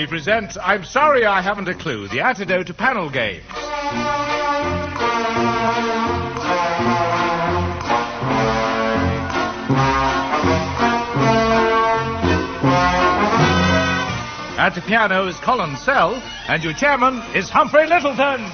we present I'm Sorry I Haven't a Clue, the antidote to panel games. At the piano is Colin Sell, and your chairman is Humphrey Littleton.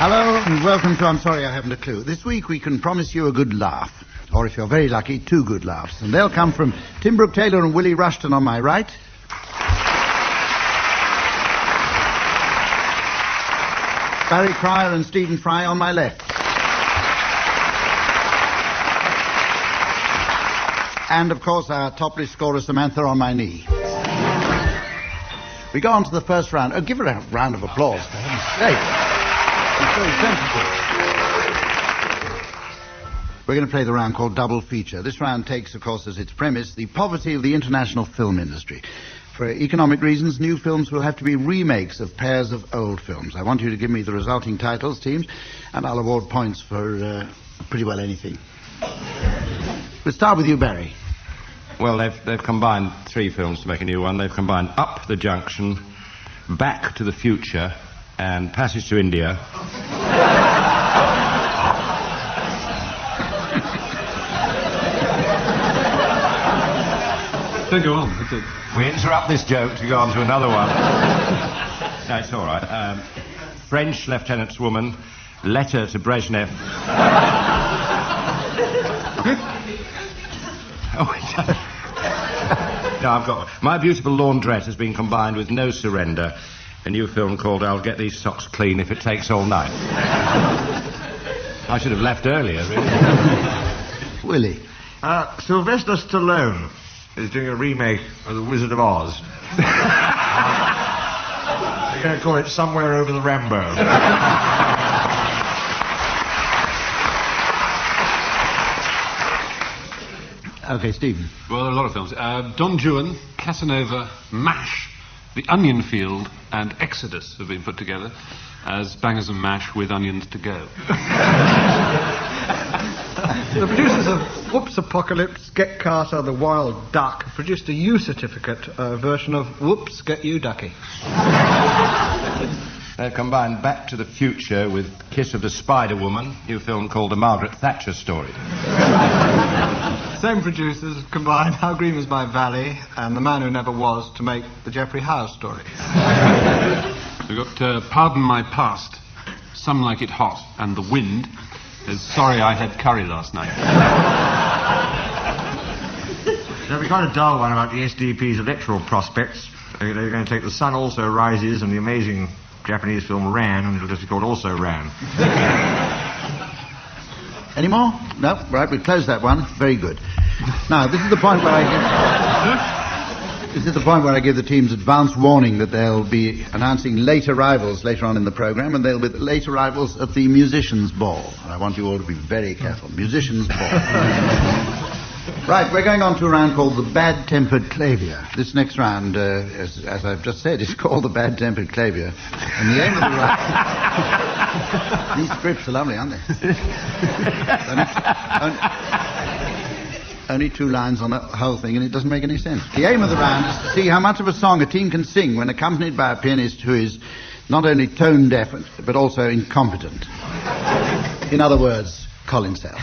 Hello and welcome to I'm Sorry I Haven't a Clue. This week we can promise you a good laugh, or if you're very lucky, 2 good laughs. And they'll come from Tim Brooke-Taylor and Willie Rushton on my right. Barry Cryer and Stephen Fry on my left. And, of course, our top list scorer, Samantha, on my knee. We go on to the first round. Oh, give her a round of applause, for heaven's sake. It's very sensitive. We're going to play the round called Double Feature. This round takes, of course, as its premise, the poverty of the international film industry. For economic reasons, new films will have to be remakes of pairs of old films. I want you to give me the resulting titles, teams, and I'll award points for pretty well anything. We'll start with you, Barry. Well, they've combined 3 films to make a new one. They've combined Up the Junction, Back to the Future, and Passage to India. Don't go on. We interrupt this joke to go on to another one. No, it's all right. French Lieutenant's Woman, Letter to Brezhnev. Oh, no, I've got one. My Beautiful Laundrette has been combined with No Surrender, a new film called I'll Get These Socks Clean If It Takes All Night. I should have left earlier, really. Willie. Sylvester Stallone is doing a remake of The Wizard of Oz. They're going to call it Somewhere Over the Rainbow. Okay, Stephen. Well, there are a lot of films. Don Juan, Casanova, MASH, The Onion Field, and Exodus have been put together as bangers and mash with onions to go. The producers of Whoops Apocalypse, Get Carter, The Wild Duck produced a U certificate version of Whoops, Get You Ducky. They've combined Back to the Future with Kiss of the Spider Woman, new film called The Margaret Thatcher Story. Same producers combined How Green Was My Valley and The Man Who Never Was to make the Geoffrey Howe story. We've got Pardon My Past, Some Like It Hot, and The Wind. There's Sorry I Had Curry Last Night. There'll be quite a dull one about the SDP's electoral prospects. They're going to take The Sun Also Rises and the amazing Japanese film Ran, and it'll just be called Also Ran. Any more? No? Right, we've closed that one. Very good. Now, this is the point where I give the teams advance warning that they'll be announcing late arrivals later on in the programme, and they'll be the late arrivals at the Musicians' Ball. And I want you all to be very careful. Musicians' Ball. Right, we're going on to a round called the Bad-Tempered Clavier. This next round, as I've just said, is called the Bad-Tempered Clavier. And the aim of the round... These scripts are lovely, aren't they? Only 2 lines on the whole thing, and it doesn't make any sense. The aim of the round is to see how much of a song a team can sing when accompanied by a pianist who is not only tone-deaf, but also incompetent. In other words, Colin Sell.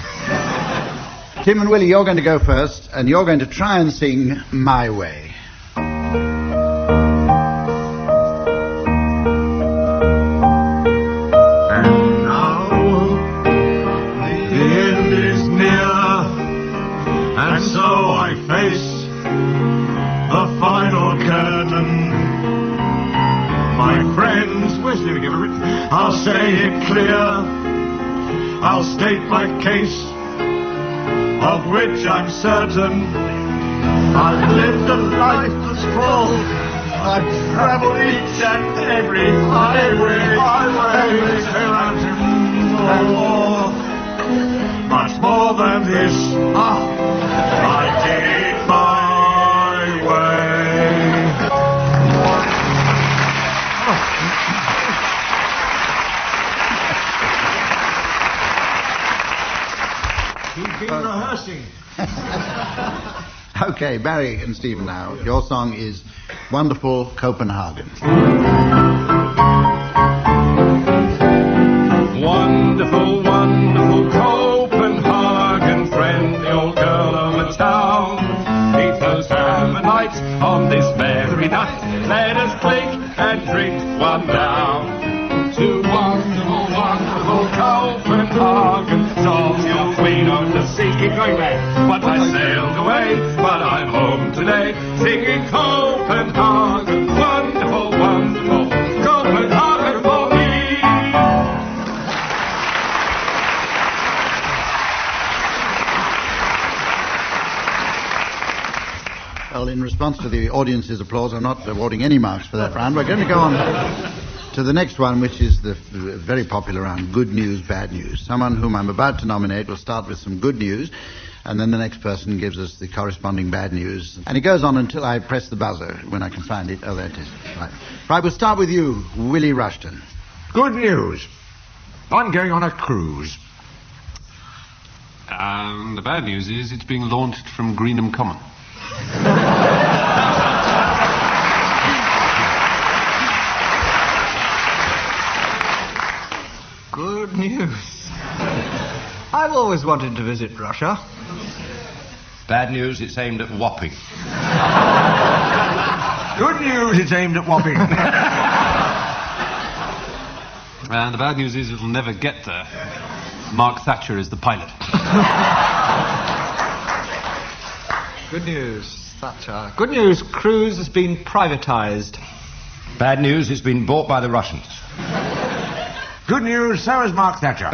Tim and Willie, you're going to go first, and you're going to try and sing My Way. And now the end is near, and so I face the final curtain. My friends, where's the written? I'll say it clear, I'll state my case, of which I'm certain. I've lived a life that's full. I've travelled each and every highway and more. Much more than this, I did it my way. We've been rehearsing. Okay, Barry and Stephen now. Your song is Wonderful Copenhagen. Wonderful, wonderful Copenhagen, friendly old girl of a town. Neath those diamond lights on this merry night, let us clink and drink one down. To wonderful, wonderful Copenhagen, Sol's your queen of the sea. Keep going there. But I sailed away, but I'm home today, singing Copenhagen, wonderful, wonderful Copenhagen for me. Well, in response to the audience's applause, I'm not awarding any marks for that round. We're going to go on to the next one, which is the very popular round, Good News, Bad News. Someone whom I'm about to nominate will start with some good news, and then the next person gives us the corresponding bad news. And it goes on until I press the buzzer, when I can find it. Oh, there it is. Right, we'll start with you, Willie Rushton. Good news. I'm going on a cruise. The bad news is it's being launched from Greenham Common. Good news. I've always wanted to visit Russia. Bad news, it's aimed at Wapping. Good news, it's aimed at Wapping. And the bad news is it'll never get there. Mark Thatcher is the pilot. Good news, Thatcher. Good news, cruise has been privatised. Bad news, it's been bought by the Russians. Good news, so is Mark Thatcher.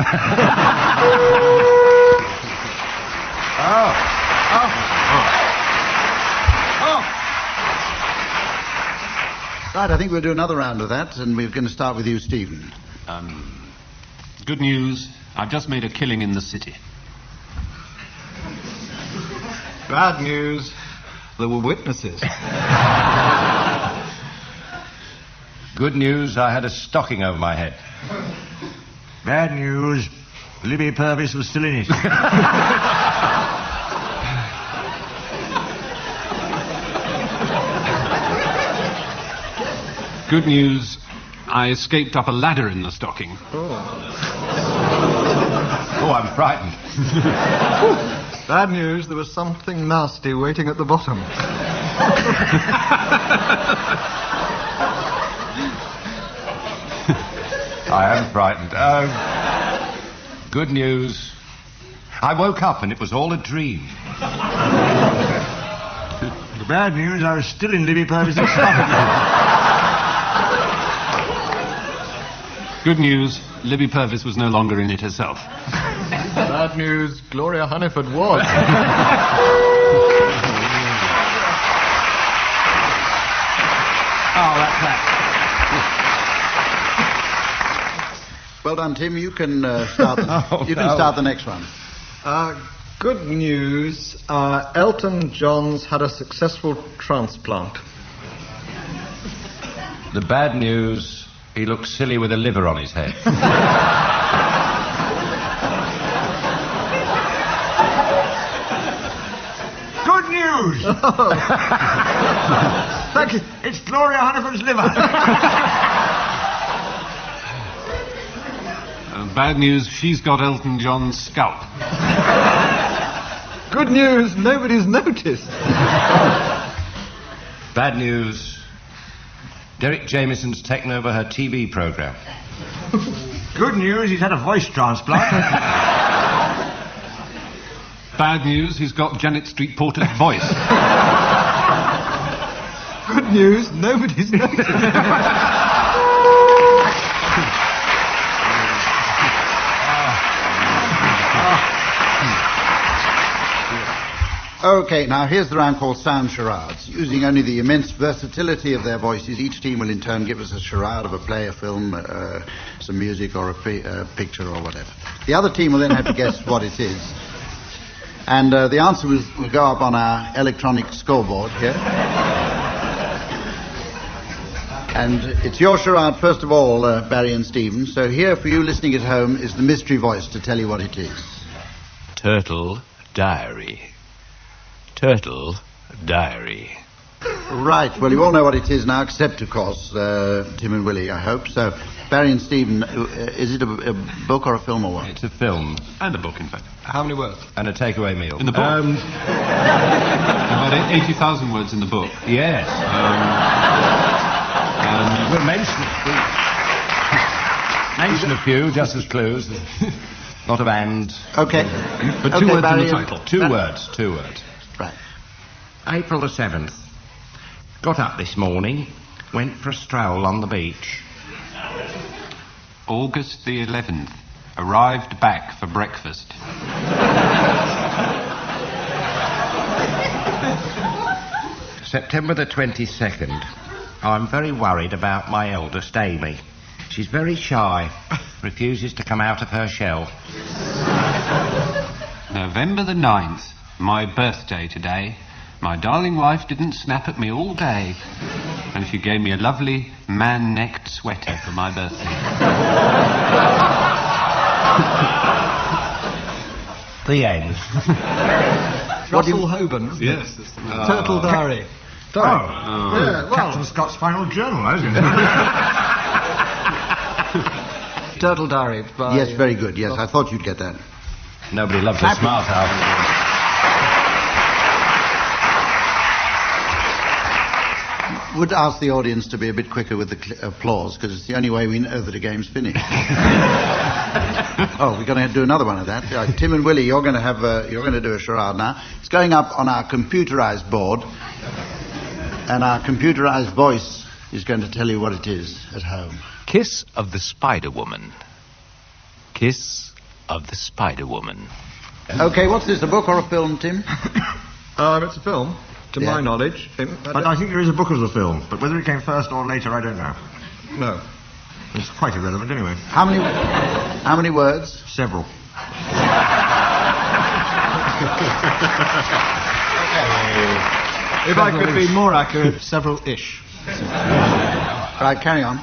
Right, I think we'll do another round of that, and we're going to start with you, Stephen. Good news, I've just made a killing in the city. Bad news, there were witnesses. Good news, I had a stocking over my head. Bad news, Libby Purvis was still in it. Good news, I escaped up a ladder in the stocking. Oh, I'm frightened. Bad news, there was something nasty waiting at the bottom. I am frightened. Good news, I woke up and it was all a dream. The bad news, I was still in Libby Purvis's stomach. Good news, Libby Purvis was no longer in it herself. Bad news, Gloria Hunniford was. Oh, that's that. Well done, Tim. You can start. Start the next one. Good news, Elton John's had a successful transplant. The bad news, he looks silly with a liver on his head. Good news! Thank you. It's Gloria Hunniford's liver. Bad news, she's got Elton John's scalp. Good news, nobody's noticed. Bad news, Derek Jameson's taken over her TV programme. Good news, he's had a voice transplant. Bad news, he's got Janet Street Porter's voice. Good news, nobody's noticed. Okay, now here's the round called Sound Charades. Using only the immense versatility of their voices, each team will in turn give us a charade of a play, a film, some music or a picture or whatever. The other team will then have to guess what it is. And the answer will go up on our electronic scoreboard here. And it's your charade, first of all, Barry and Stephen. So here for you listening at home is the mystery voice to tell you what it is. Turtle Diary. Turtle Diary. Right, well, you all know what it is now, except, of course, Tim and Willie, I hope. So, Barry and Stephen, is it a book or a film or what? It's a film. And a book, in fact. How many words? And a takeaway meal. In the book? About 80,000 words in the book. Yes. We'll mention a few, just as clues. Lot of and. Okay. But Okay, two words Barry, in the title. Two words. Right. April the 7th. Got up this morning, went for a stroll on the beach. August the 11th. Arrived back for breakfast. September the 22nd. I'm very worried about my eldest, Amy. She's very shy, refuses to come out of her shell. November the 9th. My birthday today. My darling wife didn't snap at me all day. And she gave me a lovely man-necked sweater for my birthday. The end. Russell Hoban. Yes. Turtle Diary. Yeah, well, Captain Scott's final journal, isn't it? Turtle Diary. By, Yes, very good. Yes, I thought you'd get that. Nobody loves a smart house. Would ask the audience to be a bit quicker with the applause, because it's the only way we know that a game's finished. Oh, we're going to do another one of that. Tim and Willie, you're going to do a charade now. It's going up on our computerized board, and our computerized voice is going to tell you what it is at home. Kiss of the Spider-Woman. Kiss of the Spider-Woman. Okay, what's this, a book or a film, Tim? It's a film, to Yeah. my knowledge. But I think there is a book of the film, but whether it came first or later, I don't know. No. It's quite irrelevant anyway. How many words? Several. If I could be more accurate, several-ish. Right, carry on.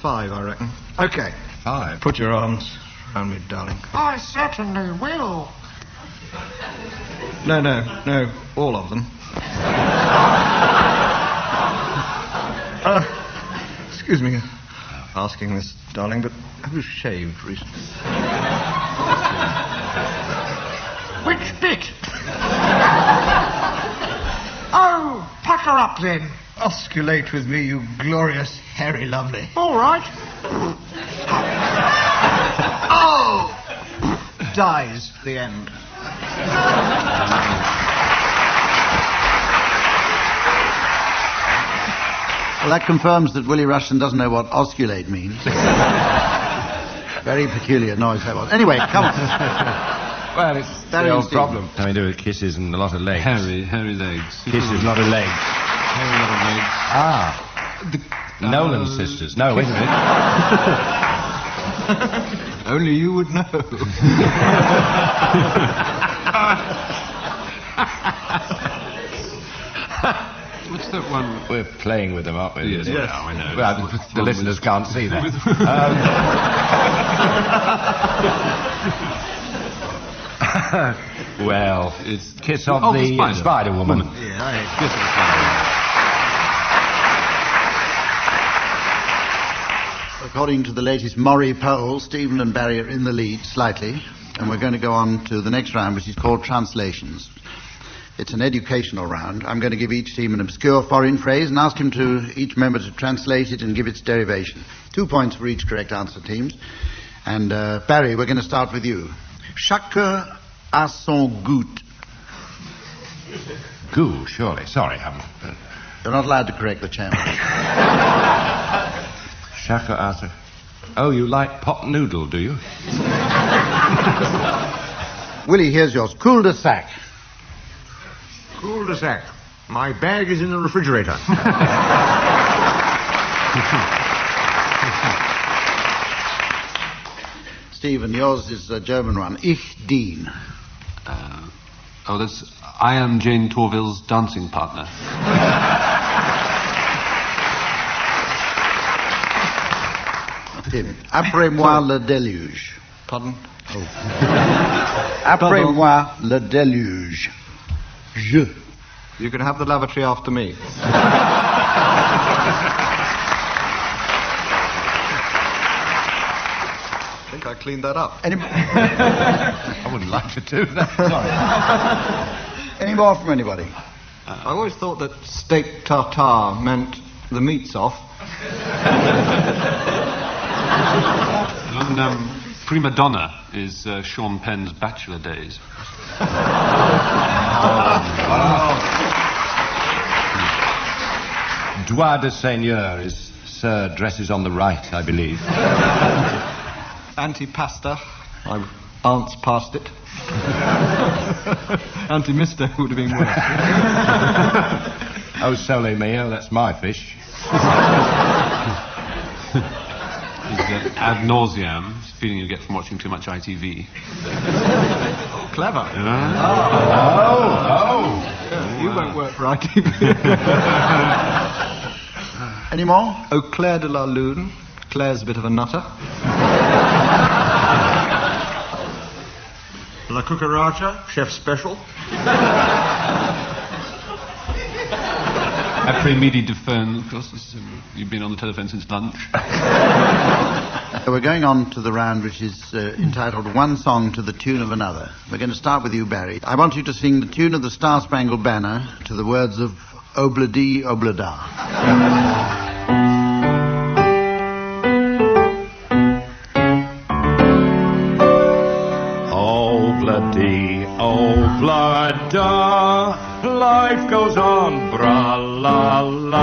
5, I reckon. Okay. 5. Put your arms around me, darling. I certainly will. No, all of them. Excuse me asking this, darling, but have you shaved recently? Which bit? Oh, pucker up then. Osculate with me, you glorious, hairy lovely. All right. Oh! Dies, the end. Well, that confirms that Willie Rushton doesn't know what osculate means. Very peculiar noise that was. Anyway, come on. Well, it's Barry the and old Stephen. problem. Having to do with kisses and a lot of legs. Hairy legs. Kisses, a lot of legs. Hairy lot of legs. Ah. Nolan sisters. No, wait a minute. Only you would know. What's that one? We're playing with them, aren't we? Yes, we are, I know. Well, the listeners can't see that. Well, it's Kiss of the Spider-Woman. Yeah, Kiss of the Spider-Woman. According to the latest Murray poll, Stephen and Barry are in the lead slightly, and we're going to go on to the next round, which is called Translations. It's an educational round. I'm going to give each team an obscure foreign phrase and ask each member to translate it and give its derivation. 2 points for each correct answer, teams. And Barry, we're going to start with you. Chacun a son goût. Goo, surely. Sorry, You're not allowed to correct the chairman. Shaka Arthur. Oh, you like pot noodle, do you? Willie, here's yours. Cul-de-sac. Cul-de-sac. My bag is in the refrigerator. Stephen, yours is a German one. Ich dien. That's I am Jane Torville's dancing partner. Tim. Après moi le déluge. Pardon? Après-moi le déluge. Je. You can have the lavatory after me. I think I cleaned that up. I wouldn't like to do that. Sorry. Any more from anybody? I always thought that steak tartare meant the meat's off. And Prima Donna is Sean Penn's Bachelor Days. Doigt de Seigneur is Sir dresses on the right, I believe. Anti-pasta. My aunt's past it. Anti-mister would have been worse. Oh, sole mio, that's my fish. Ad nauseam, feeling you get from watching too much ITV. Clever. You won't work for ITV. Any more? Au clair de la lune. Claire's a bit of a nutter. La cucaracha, chef special. Après-midi de fun, of course. You've been on the telephone since lunch. We're going on to the round which is entitled One Song to the Tune of Another. We're going to start with you, Barry. I want you to sing the tune of the Star Spangled Banner to the words of Obla-dee, Obla-da. Obla-dee, Obla-da, life goes on, bra-la-la.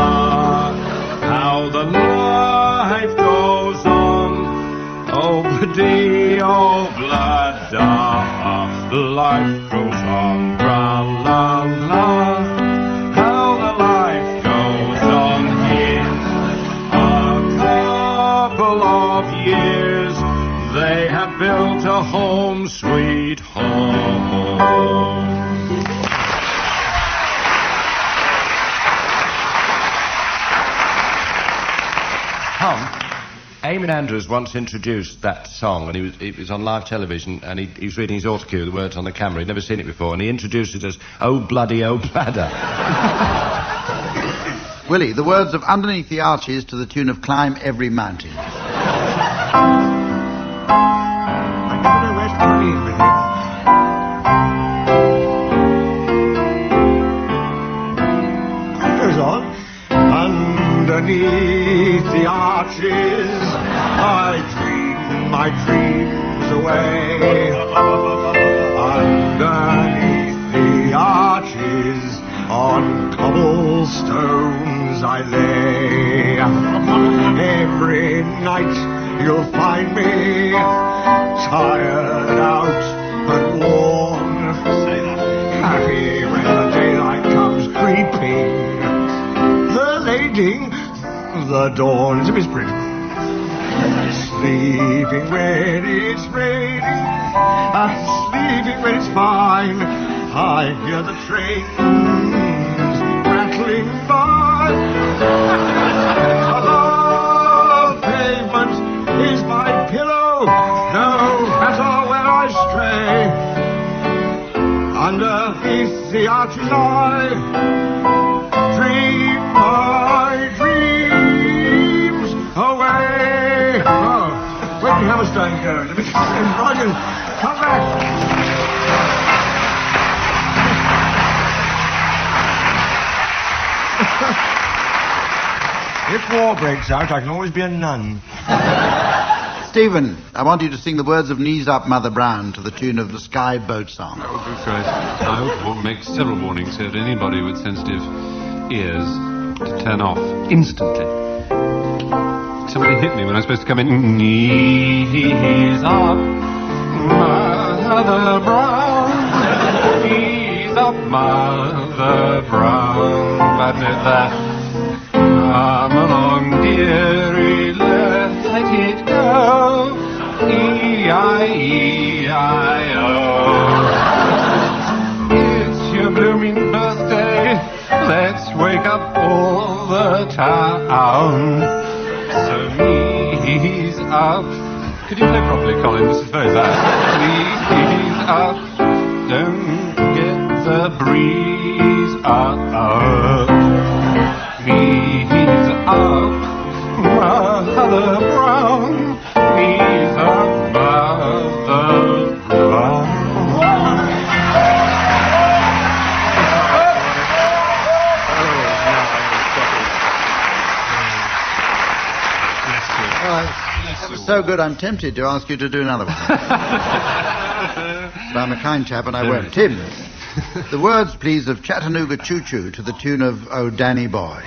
How the life goes on, Obla-dee, Obla-da, life goes on, bra-la-la. How the life goes on in a couple of years. They have built a home, sweet home. Eamon Andrews once introduced that song, and he was on live television, and he was reading his autocue, the words on the camera. He'd never seen it before, and he introduced it as "Oh bloody, oh bladder." Willie, the words of Underneath the Arches to the tune of Climb Every Mountain. I never know where to begin with it. It goes on. Underneath the arches, I dream my dreams away. Underneath the arches, on cobblestones I lay. Every night you'll find me tired out and worn, happy when the daylight comes creeping, lading the dawn. It's a misprint. Sleeping when it's raining, and sleeping when it's fine. I hear the trains rattling by. The pavement is my pillow, no matter where I stray. Underneath the arches I dream my dreams away. Oh, where did Hammerstein go? Let me Rogers, come back. If war breaks out, I can always be a nun. Stephen, I want you to sing the words of Knees Up, Mother Brown to the tune of the Sky Boat Song. Oh, good Christ. I would make several warnings here to anybody with sensitive ears to turn off instantly. Somebody hit me when I was supposed to come in. Knees up, Mother Brown. Knees up, Mother Brown. But that. Come along, dearie, let it go. E-I-E-I-O. It's your blooming birthday. Let's wake up all the town. So knees up, Could you play properly, Colin? This is very bad. Please up, don't get the breeze up. Please up, Mother Brown. Please up, Mother Brown. That was so good, I'm tempted to ask you to do another one. But I'm a kind chap and I won't. Tim, the words, please, of Chattanooga Choo Choo to the tune of Oh Dani Boy.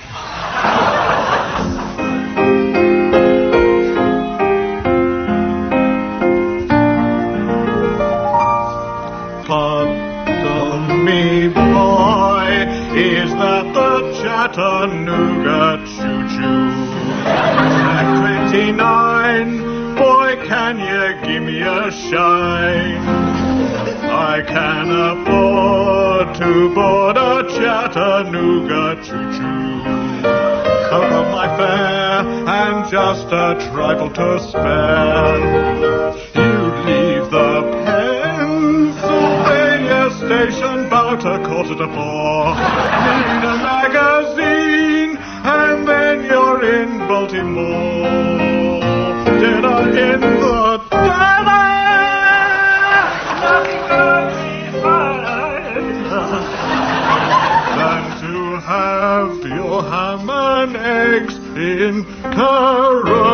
Pardon me, boy, is that the Chattanooga Choo Choo? Track 29, boy, can you give me a shine? I can afford to board a Chattanooga choo-choo. Cover my fare and just a trifle to spare. You leave the Pennsylvania station about 3:45. Need a magazine and then you're in Baltimore. Dinner in the diner. Than to have your ham and eggs in Caroline.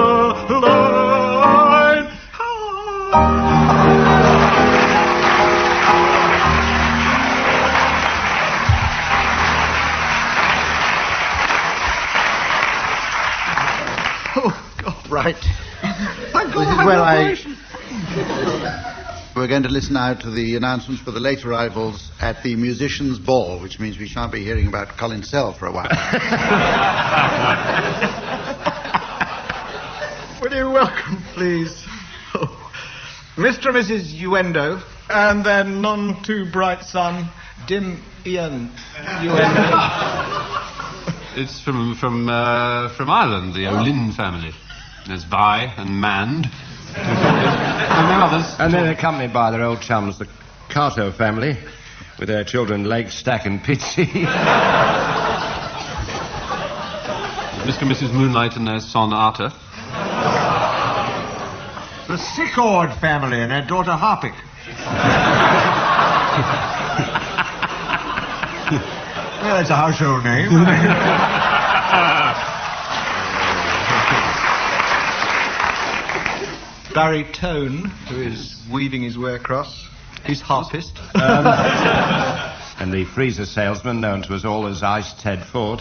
Oh, God, right. Thank God This is I where have I... operation. We're going to listen now to the announcements for the late arrivals at the musicians' ball, which means we shan't be hearing about Colin Sell for a while. Will you welcome, please, Mr. and Mrs. Uendo, and their none too bright son, Dim Ian Uendo. It's from Ireland, the O'Lynn family. There's Vi and Mand. And no others. And then accompanied by their old chums, the Carto family, with their children Leg, Stack and Pitsy. Mr. and Mrs. Moonlight and their son Arthur. The Sickord family and their daughter Harpic. Well, that's a household name. Barry Tone, who is weaving his way across. He's harpist. And the freezer salesman, known to us all as Ice Ted Ford.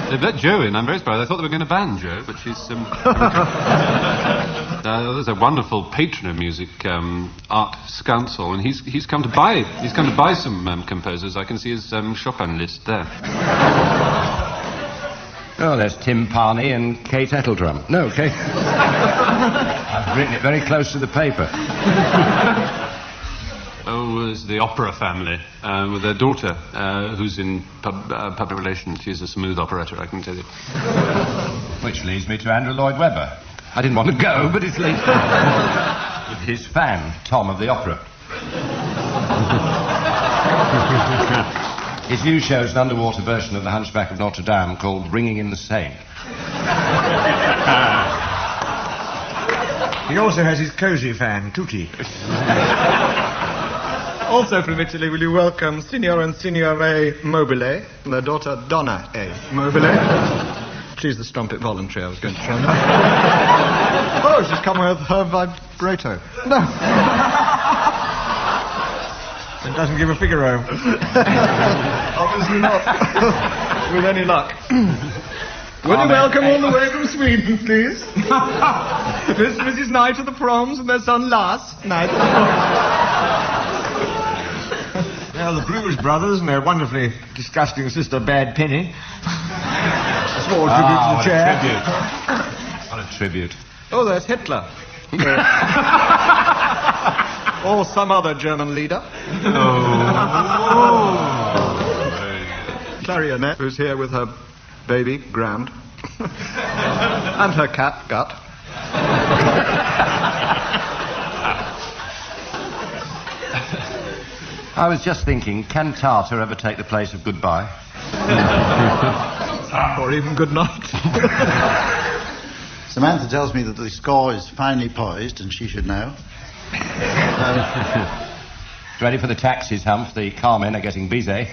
They've let Jo in. I'm very surprised. I thought they were going to ban Jo, but she's... there's a wonderful patron of music, Art Scounsel, and he's come to buy some composers. I can see his Chopin list there. Oh, there's Tim Parney and Kate Ettledrum. No, Kate. I've written it very close to the paper. Oh, there's the opera family with their daughter, who's in public relations. She's a smooth operator, I can tell you. Which leads me to Andrew Lloyd Webber. I didn't want to go, but it's late. With his fan, Tom of the Opera. His new show's an underwater version of The Hunchback of Notre Dame called Ringing in the Seine. He also has his cosy fan, Tutti. Also from Italy, will you welcome Signor and Signore Mobile, and their daughter Donna A. Mobile. She's the strumpet voluntary I was going to try. Oh, she's come with her vibrato. No. It doesn't give a Figaro. Obviously not. With any luck. Will you welcome all the way from Sweden, please? Miss and Mrs. Knight of the Proms and their son Lars Knight. Well, the Blues Brothers and their wonderfully disgusting sister Bad Penny. A small tribute to the chair. What a tribute. Oh, there's Hitler. Or some other German leader. Clarionette, who's here with her baby, Grand. And her cat, Gut. I was just thinking, can tartar ever take the place of goodbye? Or even good night. Samantha tells me that the score is finely poised, and she should know. Ready for the taxis, Humph. The carmen are getting busy.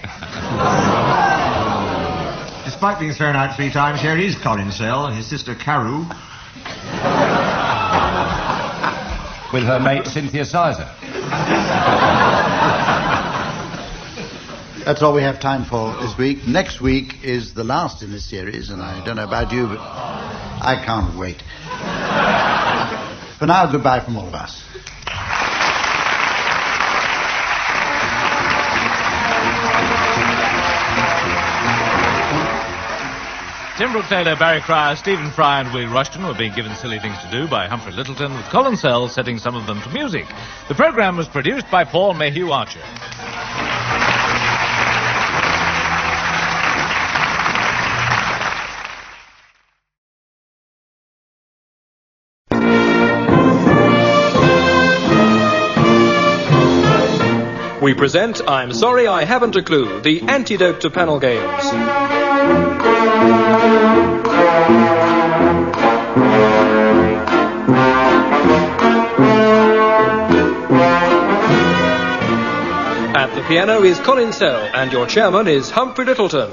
Despite being thrown out 3 times, here is Colin Sell and his sister Carew. With her mate, Cynthia Sizer. That's all we have time for this week. Next week is the last in this series, and I don't know about you, but I can't wait. For now, goodbye from all of us. Tim Brooke Taylor, Barry Cryer, Stephen Fry and Willie Rushton were being given silly things to do by Humphrey Littleton, with Colin Sell setting some of them to music. The programme was produced by Paul Mayhew Archer. We present I'm Sorry I Haven't a Clue, the antidote to panel games. At the piano is Colin Sell, and your chairman is Humphrey Littleton.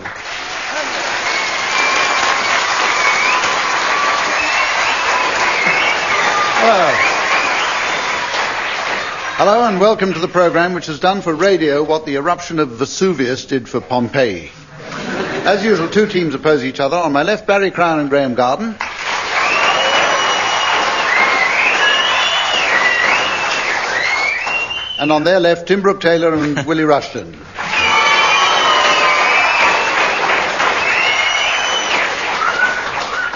Hello and welcome to the programme which has done for radio what the eruption of Vesuvius did for Pompeii. As usual, 2 teams oppose each other. On my left, Barry Crown and Graham Garden. And on their left, Tim Brooke Taylor and Willie Rushton.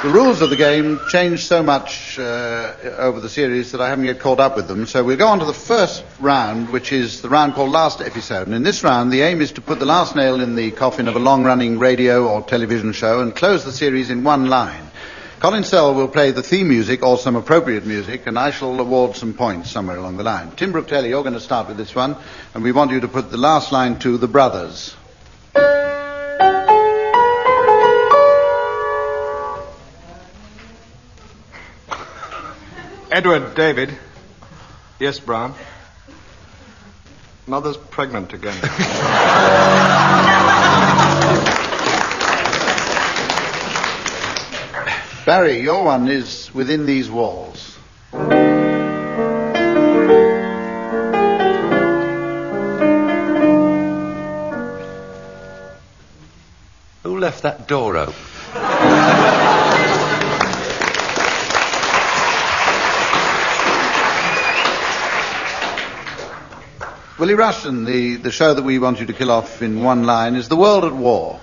The rules of the game changed so much over the series that I haven't yet caught up with them. So we'll go on to the first round, which is the round called Last Episode. And in this round, the aim is to put the last nail in the coffin of a long-running radio or television show and close the series in one line. Colin Sell will play the theme music or some appropriate music, and I shall award some points somewhere along the line. Tim Brooke Taylor, you're going to start with this one, and we want you to put the last line to The Brothers. Edward, David. Yes, Brown. Mother's pregnant again. Barry, your one is Within These Walls. Who left that door open? Willie Rushton, the show that we want you to kill off in one line is The World at War.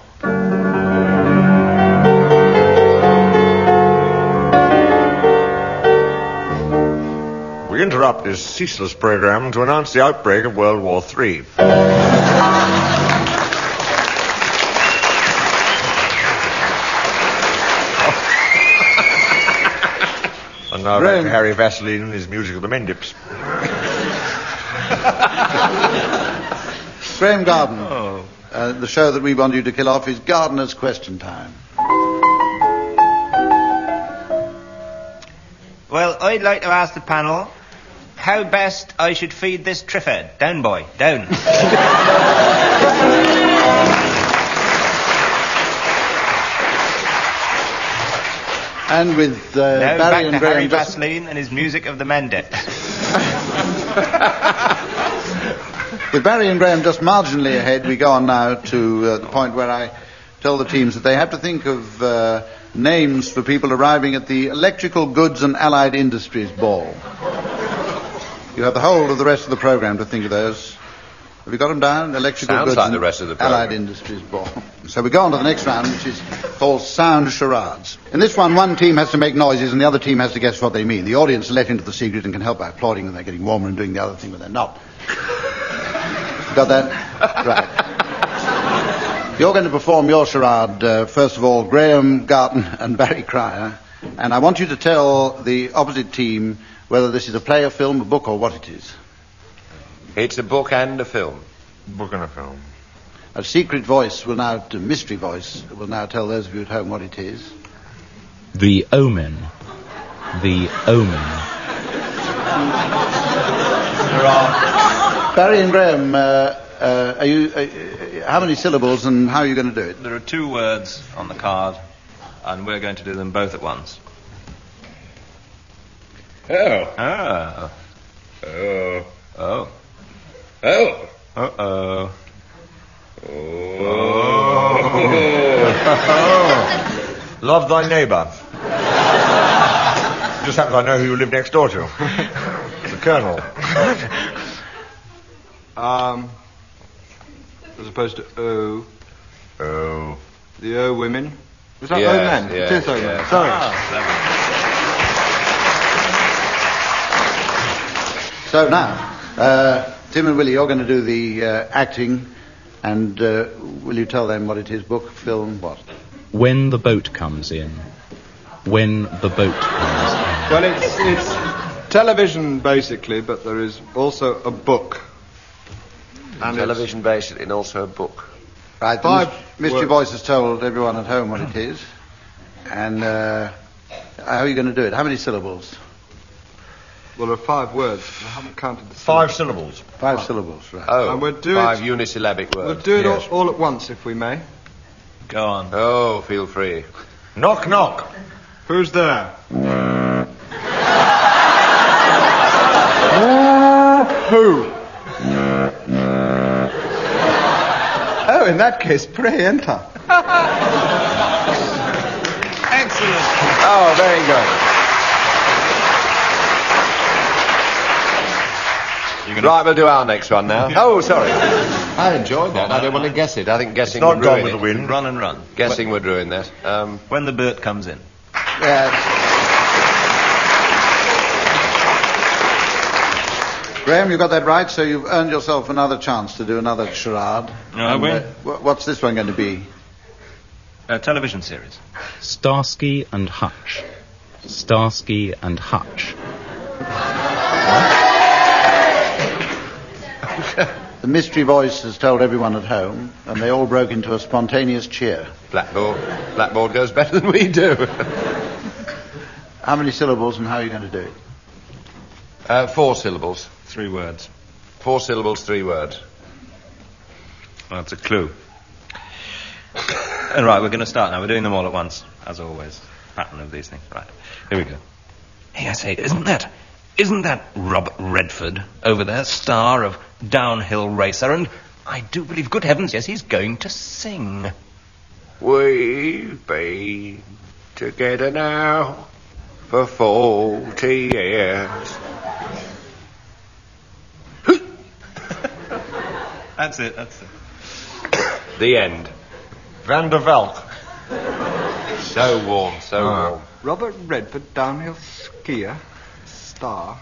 We interrupt this ceaseless programme to announce the outbreak of World War III. And now back to Harry Vaseline and his music of the Mendips. Graham Garden, the show that we want you to kill off is Gardener's Question Time. Well, I'd like to ask the panel how best I should feed this trifid. Down, boy, down. And with now Barry back and to Graham Harry just... Vaseline and his music of the Mendips. With Barry and Graham just marginally ahead, we go on now to the point where I tell the teams that they have to think of names for people arriving at the Electrical Goods and Allied Industries Ball. You have the whole of the rest of the programme to think of those. Have you got them down? Electrical Sounds Goods like and the rest of the programme. Allied Industries Ball. So we go on to the next round, which is called Sound Charades. In this one team has to make noises and the other team has to guess what they mean. The audience are let into the secret and can help by applauding when they're getting warmer and doing the other thing when they're not. Got that? Right. You're going to perform your charade, first of all, Graham Garden and Barry Cryer. And I want you to tell the opposite team whether this is a play, a film, a book, or what it is. It's a book and a film. Book and a film. A secret voice will now, a mystery voice, will now tell those of you at home what it is. The Omen. The Omen. Barry and Graham, how many syllables and how are you going to do it? There are 2 words on the card, and we're going to do them both at once. Oh. Ah. Oh. Oh. Oh. Uh-oh. Love thy neighbour. Just happens I know who you live next door to. The Colonel. As opposed to O. Oh. The O women. Is that Yes, O men? yes, It is O men. yes. Sorry. So now, Tim and Willie, you're going to do the acting, and will you tell them what it is? Book, film, what? When the boat comes in. When the boat comes in. Well, it's television, basically, but there is also a book. And Television basically, and also a book. Right, the 5 mystery words. voice has told everyone at home what it is. And how are you going to do it? How many syllables? Well, there are 5 words. I haven't counted the 5 syllables. 5 syllables, right. Oh, And we'll do 5 it- unisyllabic words. We'll do it Yes. all at once, if we may. Go on. Oh, feel free. Knock, knock. Who's there? Who? Oh, in that case, pray enter. Excellent. Oh, very good. Right, we'll do our next one now. Oh, sorry. I enjoyed that. I don't want to guess it. I think guessing Not would Gone ruin with it. the Wind. Run and run. Guessing would ruin that. When the bird comes in. Graham, you got that right, so you've earned yourself another chance to do another charade. I will. What's this one going to be? A television series. Starsky and Hutch. Starsky and Hutch. The mystery voice has told everyone at home, and they all broke into a spontaneous cheer. Blackboard goes better than we do. How many syllables and how are you going to do it? 4 syllables. 3 words. 4 syllables, 3 words. Well, that's a clue. And right, we're going to start now. We're doing them all at once, as always. Pattern of these things. Right, here we go. Hey, I say, isn't that Rob Redford over there, star of Downhill Racer? And I do believe, good heavens, yes, he's going to sing. We've been together now for 40 years. That's it. The end. Van der Valk. So warm, so warm. Robert Redford, downhill skier, star.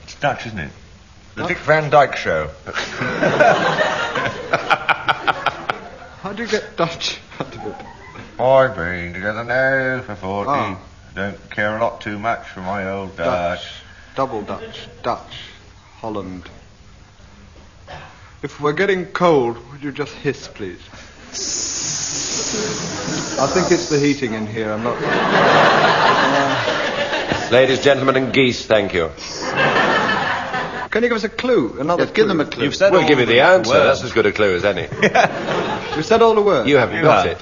It's Dutch, isn't it? The Dick Van Dyke Show. How do you get Dutch out of it? I've been together now for 40. Ah. Don't care a lot too much for my old Dutch. Double Dutch. Dutch. Holland. If we're getting cold, would you just hiss, please? I think it's the heating in here. I'm not... Ladies, gentlemen, and geese, thank you. Can you give us a clue? Another Yes, give them a clue. You've said We'll all give you the answer. words. That's as good a clue as any. You said all the words. You haven't got it.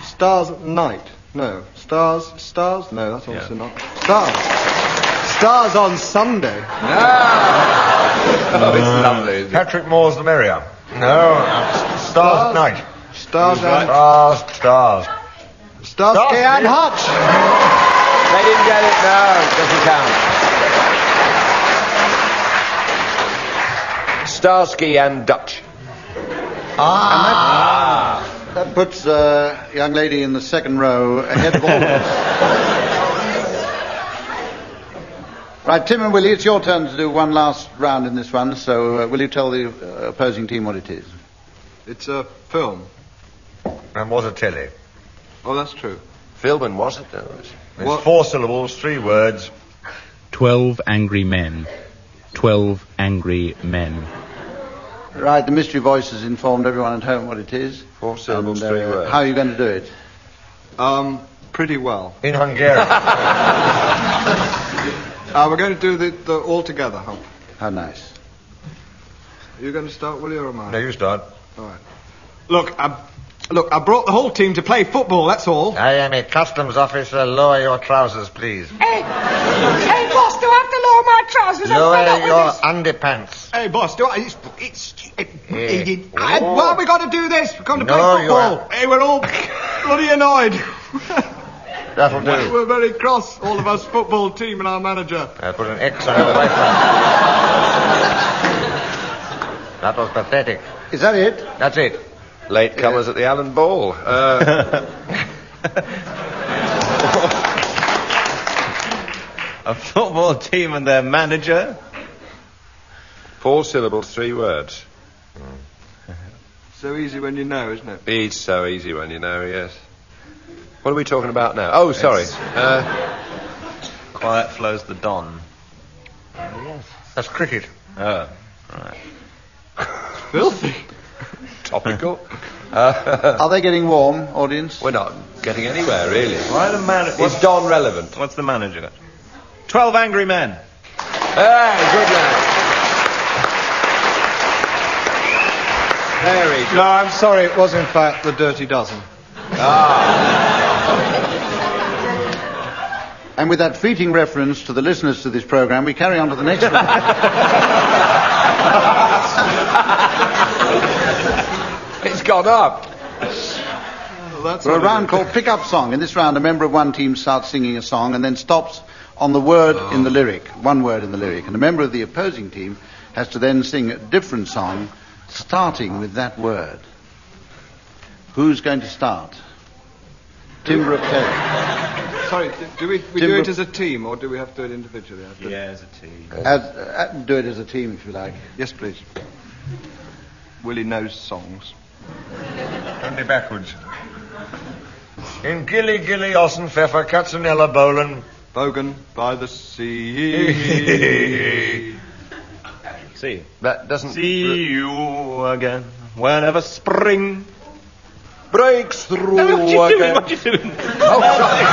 Stars at night. No. Stars? No, that's also not. Stars. Stars on Sunday. Oh, it's lovely. Isn't it? Patrick Moore's The Merrier. No. Stars at Night. Stars and... Stars. Starsky and Hutch. They didn't get it. No, it doesn't count. Starsky and Dutch. That puts a young lady in the second row ahead of all of us. Right, Tim and Willie, it's your turn to do one last round in this one, so will you tell the opposing team what it is? It's a film. And was a telly. Oh, that's true. Philbin was it, though? It's 4 syllables, 3 words. 12 angry men. 12 angry men. Right, the mystery voice has informed everyone at home what it is. 4 syllables, And, 3 words. How are you going to do it? Pretty well. In Hungarian. We're going to do the all together, Hump. How nice. Are you going to start, will you, or am I? No, you start. All right. Look, I brought the whole team to play football, that's all. I am a customs officer. Lower your trousers, please. Hey, boss, do I have to lower my trousers? Lower your underpants. Hey, boss, do I... Why have we got to do this? We're going to play football. Hey, we're all bloody annoyed. That'll do. We're very cross, all of us, football team and our manager. I put an X on your right hand. That was pathetic. Is that it? That's it. Late comers at the Allen Ball. A football team and their manager. 4 syllables, 3 words. So easy when you know, isn't it? It's so easy when you know, yes. What are we talking about now? Oh, sorry. Quiet flows the Don. Yes. That's cricket. Oh, right. Filthy. Topical. Are they getting warm, audience? We're not getting anywhere, really. Why the manager? Is Don relevant? What's the manager got? 12 angry men. Hey, good lad. Very good. No, I'm sorry, it was in fact the Dirty Dozen. And with that fleeting reference to the listeners to this programme, we carry on to the next one. It's gone up. That's So a round called Pick-Up Song. In this round, a member of one team starts singing a song and then stops on the word in the lyric, one word in the lyric. And a member of the opposing team has to then sing a different song starting with that word. Who's going to start? Tim Brooke-Taylor. Sorry, do we do it as a team, or do we have to do it individually? Yeah, as a team. Do it as a team, if you like. Yes, please. Willie knows songs. Turn me backwards. In Gilly Gilly Ossen Pfeffer Katzenella Bowlen. Bogan by the sea. See. That doesn't... See you again whenever spring breaks through what you again. What you doing? Oh, sorry.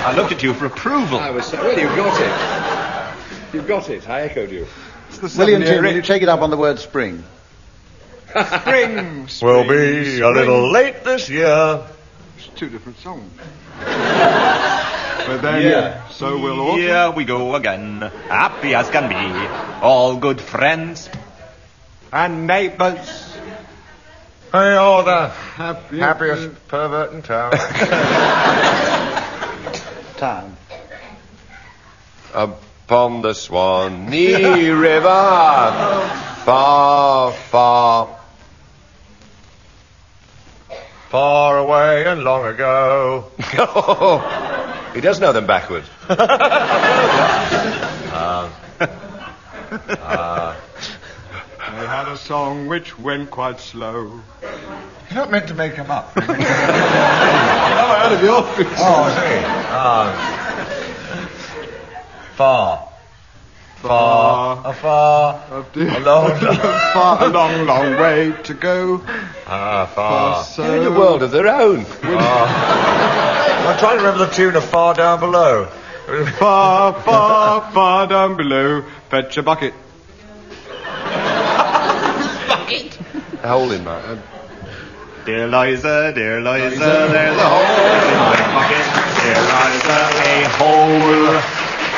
I looked at you for approval. I was... Well, you got it. You got it. I echoed you. William Tim, will you take it up on the word spring? Spring. We'll be a little late this year. It's 2 different songs. But then, so will autumn. Here we go again, happy as can be, all good friends and neighbours. Hey, oh, the happiest pervert in town. Time. Upon the Swanee River, far, far, far away and long ago. He does know them backwards. They had a song which went quite slow. You're not meant to make them up. I heard of your office. Oh, I see. Far. Far, afar, a long way to go. Far. They're in a world of their own. I'm trying to remember the tune of Far Down Below. Far, far, far down below, fetch a bucket. Bucket? A hole in that. Dear Liza, there's a hole in my bucket. Dear Liza, a hole.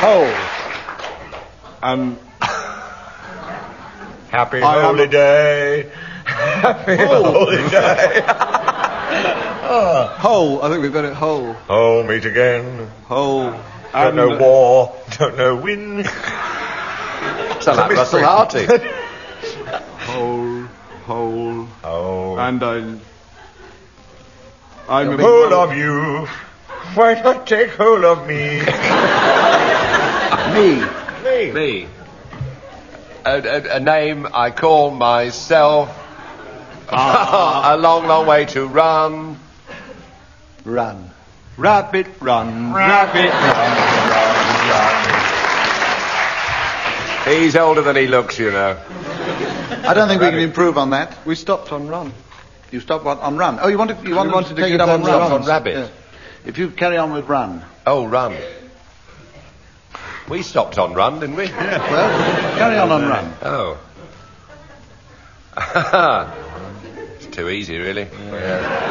Hole. And happy holiday. Happy holiday. Hole. I think we've got it whole. Oh, meet again. Whole. Don't know war. Don't know win. Sound like Russell Harty. Hole. Oh. And I'm hold of you. Why not take hold of me? Me. A name I call myself. A long, long way to run. Run. Rabbit, run, rabbit, run. He's older than he looks, you know. I don't think we can improve on that. We stopped on run. You stopped on run. Oh, you wanted to take it up on Stop run. on rabbit. Yeah. If you carry on with run. Oh, run. We stopped on run, didn't we? Yeah, well, carry on run. Oh. It's too easy, really. Yeah.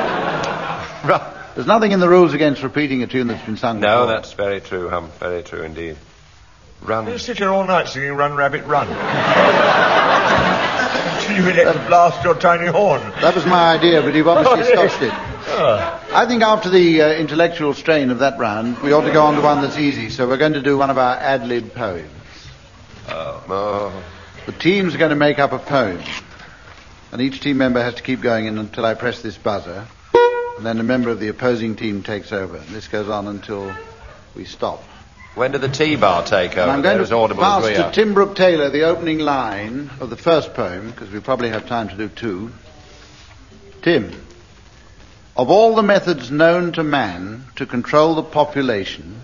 There's nothing in the rules against repeating a tune that's been sung No, before. that's very true, Hum. Very true indeed. Run. You sit here all night singing Run, Rabbit, Run. You would let to blast your tiny horn. That was my idea, but you've obviously stotched it. I think after the intellectual strain of that round, we ought to go on to one that's easy. So we're going to do one of our ad-lib poems. Oh. The teams are going to make up a poem. And each team member has to keep going in until I press this buzzer. And then a member of the opposing team takes over. And this goes on until we stop. When did the T-bar take over? And I'm going They're as to audible pass as we to are. Tim Brooke Taylor the opening line of the first poem, because we probably have time to do two. Tim, of all the methods known to man to control the population...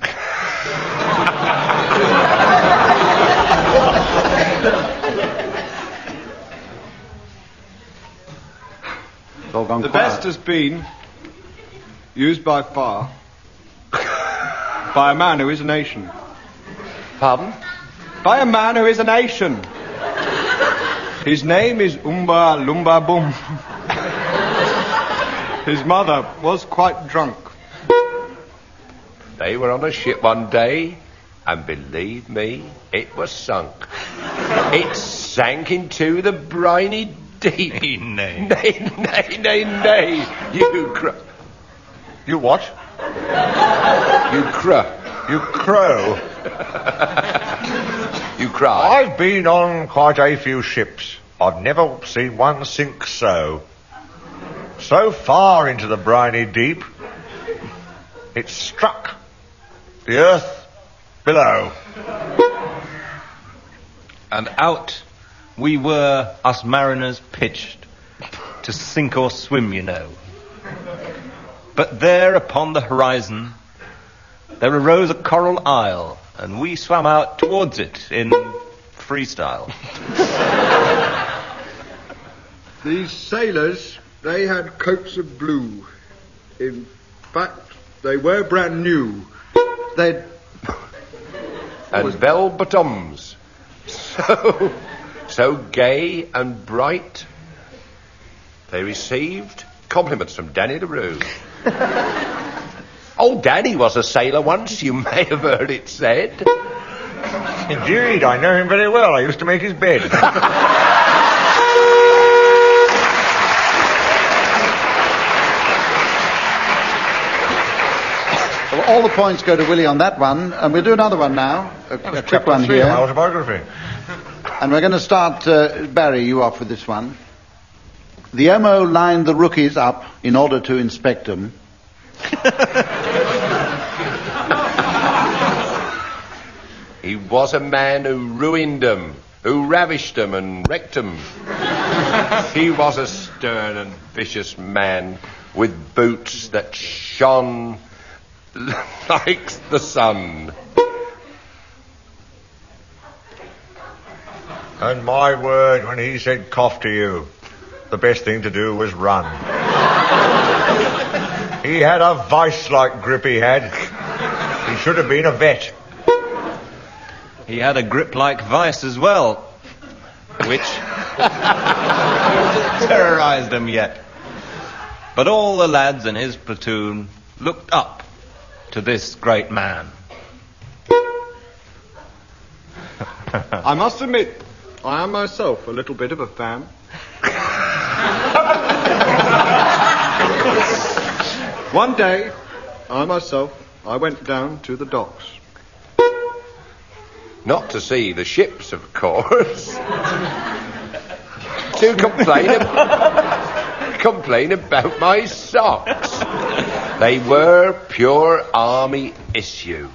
The best has been used by far by a man who is a nation. Pardon? By a man who is a nation. His name is Oomba Loomba Boom. His mother was quite drunk. They were on a ship one day, and believe me, it was sunk. It sank into the briny deep. Nay. Nay. You what? You crow. You cry. I've been on quite a few ships. I've never seen one sink so far into the briny deep. It struck the earth below. And out we were, us mariners, pitched to sink or swim, you know. But there upon the horizon there arose a coral isle, and we swam out towards it in freestyle. These sailors, they had coats of blue. In fact, they were brand new. They'd... And bell-bottoms. So gay and bright. They received compliments from Dani the Roo. Old Dani was a sailor once, you may have heard it said. Indeed, I know him very well. I used to make his bed. Well, all the points go to Willie on that one, and we'll do another one now, a quick one here. Autobiography. And we're going to start, Barry, you off with this one. The MO lined the rookies up in order to inspect them. He was a man who ruined them, who ravished them and wrecked them. He was a stern and vicious man with boots that shone like the sun. And my word, when he said cough to you, the best thing to do was run. He had a vice-like grip, he had. He should have been a vet. He had a grip like vice as well, which terrorized him yet. But all the lads in his platoon looked up to this great man. I must admit, I am myself a little bit of a fan. One day, I went down to the docks. Not to see the ships, of course. To complain about my socks. They were pure army issue,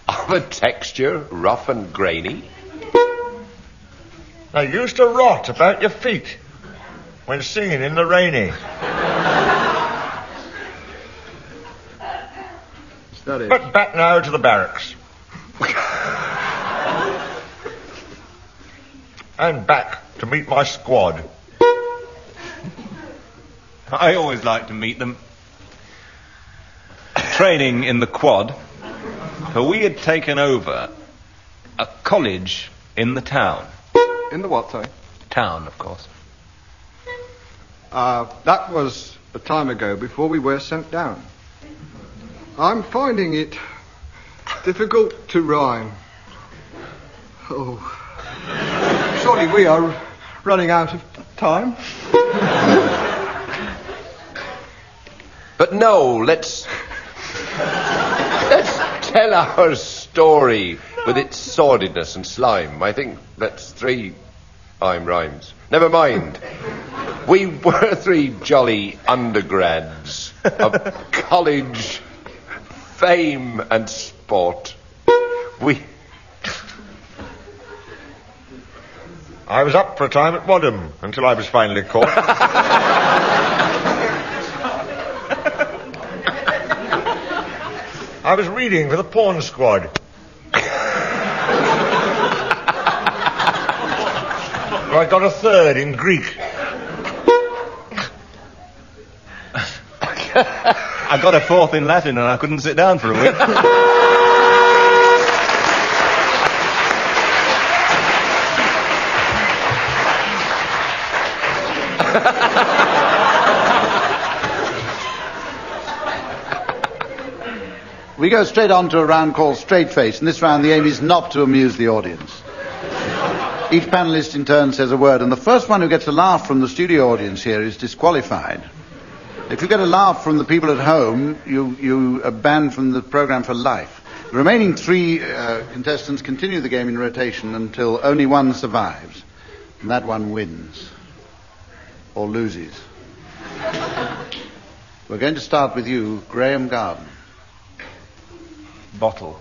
of a texture rough and grainy. They used to rot about your feet when singing in the rainy. That is. But back now to the barracks. And back to meet my squad. I always like to meet them. Training in the quad, for we had taken over a college in the town. In the what, sorry? Town, of course. That was a time ago before we were sent down. I'm finding it difficult to rhyme. Oh. Surely we are running out of time. But no, let's tell our story with its sordidness and slime. I think that's 3 rhymes. Never mind. We were 3 jolly undergrads of college fame and sport. I was up for a time at Wadham until I was finally caught. I was reading for the porn squad. I got a 3rd in Greek. I got a 4th in Latin and I couldn't sit down for a week. We go straight on to a round called Straight Face. In this round, the aim is not to amuse the audience. Each panelist in turn says a word, and the first one who gets a laugh from the studio audience here is disqualified. If you get a laugh from the people at home, you are banned from the program for life. The remaining 3 contestants continue the game in rotation until only one survives, and that one wins. Or loses. We're going to start with you, Graham Garden. Bottle.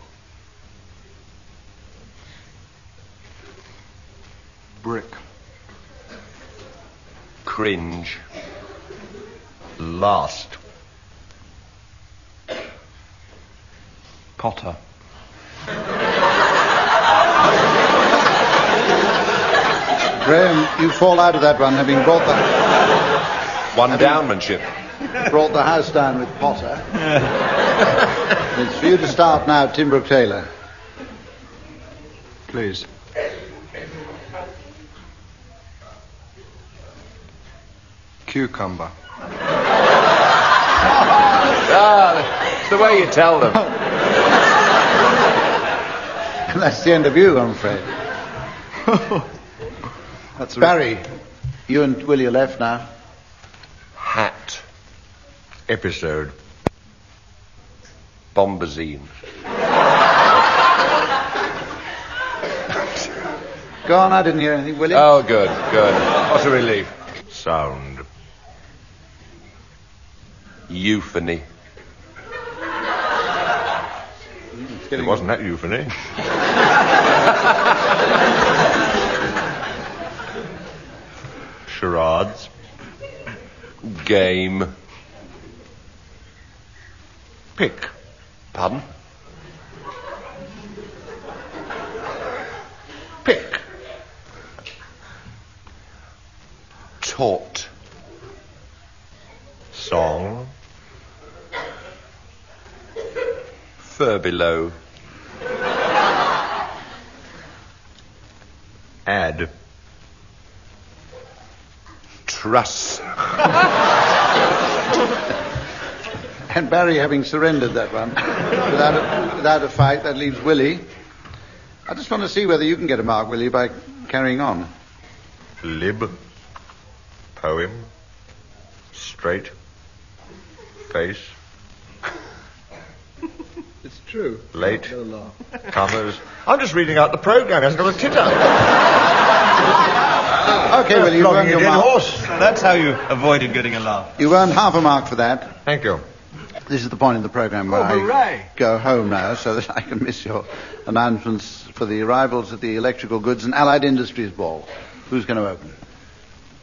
Brick. Cringe. Last. Potter. Graham, you fall out of that one, having brought brought the house down with Potter. It's for you to start now, Tim Brooke Taylor. Please. Cucumber. It's the way you tell them. That's the end of you, I'm afraid. That's Barry, you and Willie are left now. Hat. Episode. Bombazine. Go on, I didn't hear anything, Willie. Oh, good. What a relief. Sound. Euphony. It wasn't that euphony. Charades. Game. Pick. Pardon? Pick. Taught. Song. Furbelow. Add. Truss. And Barry, having surrendered that one without a fight, that leaves Willie. I just want to see whether you can get a mark, Willie, by carrying on. Lib. Poem. Straight. Face. It's true. Late. Comers. I'm just reading out the program. He hasn't got a titter. Okay, Willie, you've earned your mark. Horse. That's how you avoided getting a laugh. You've earned half a mark for that. Thank you. This is the point in the program where I hooray. go home now so that I can miss your announcements for the arrivals at the Electrical Goods and Allied Industries Ball. Who's going to open?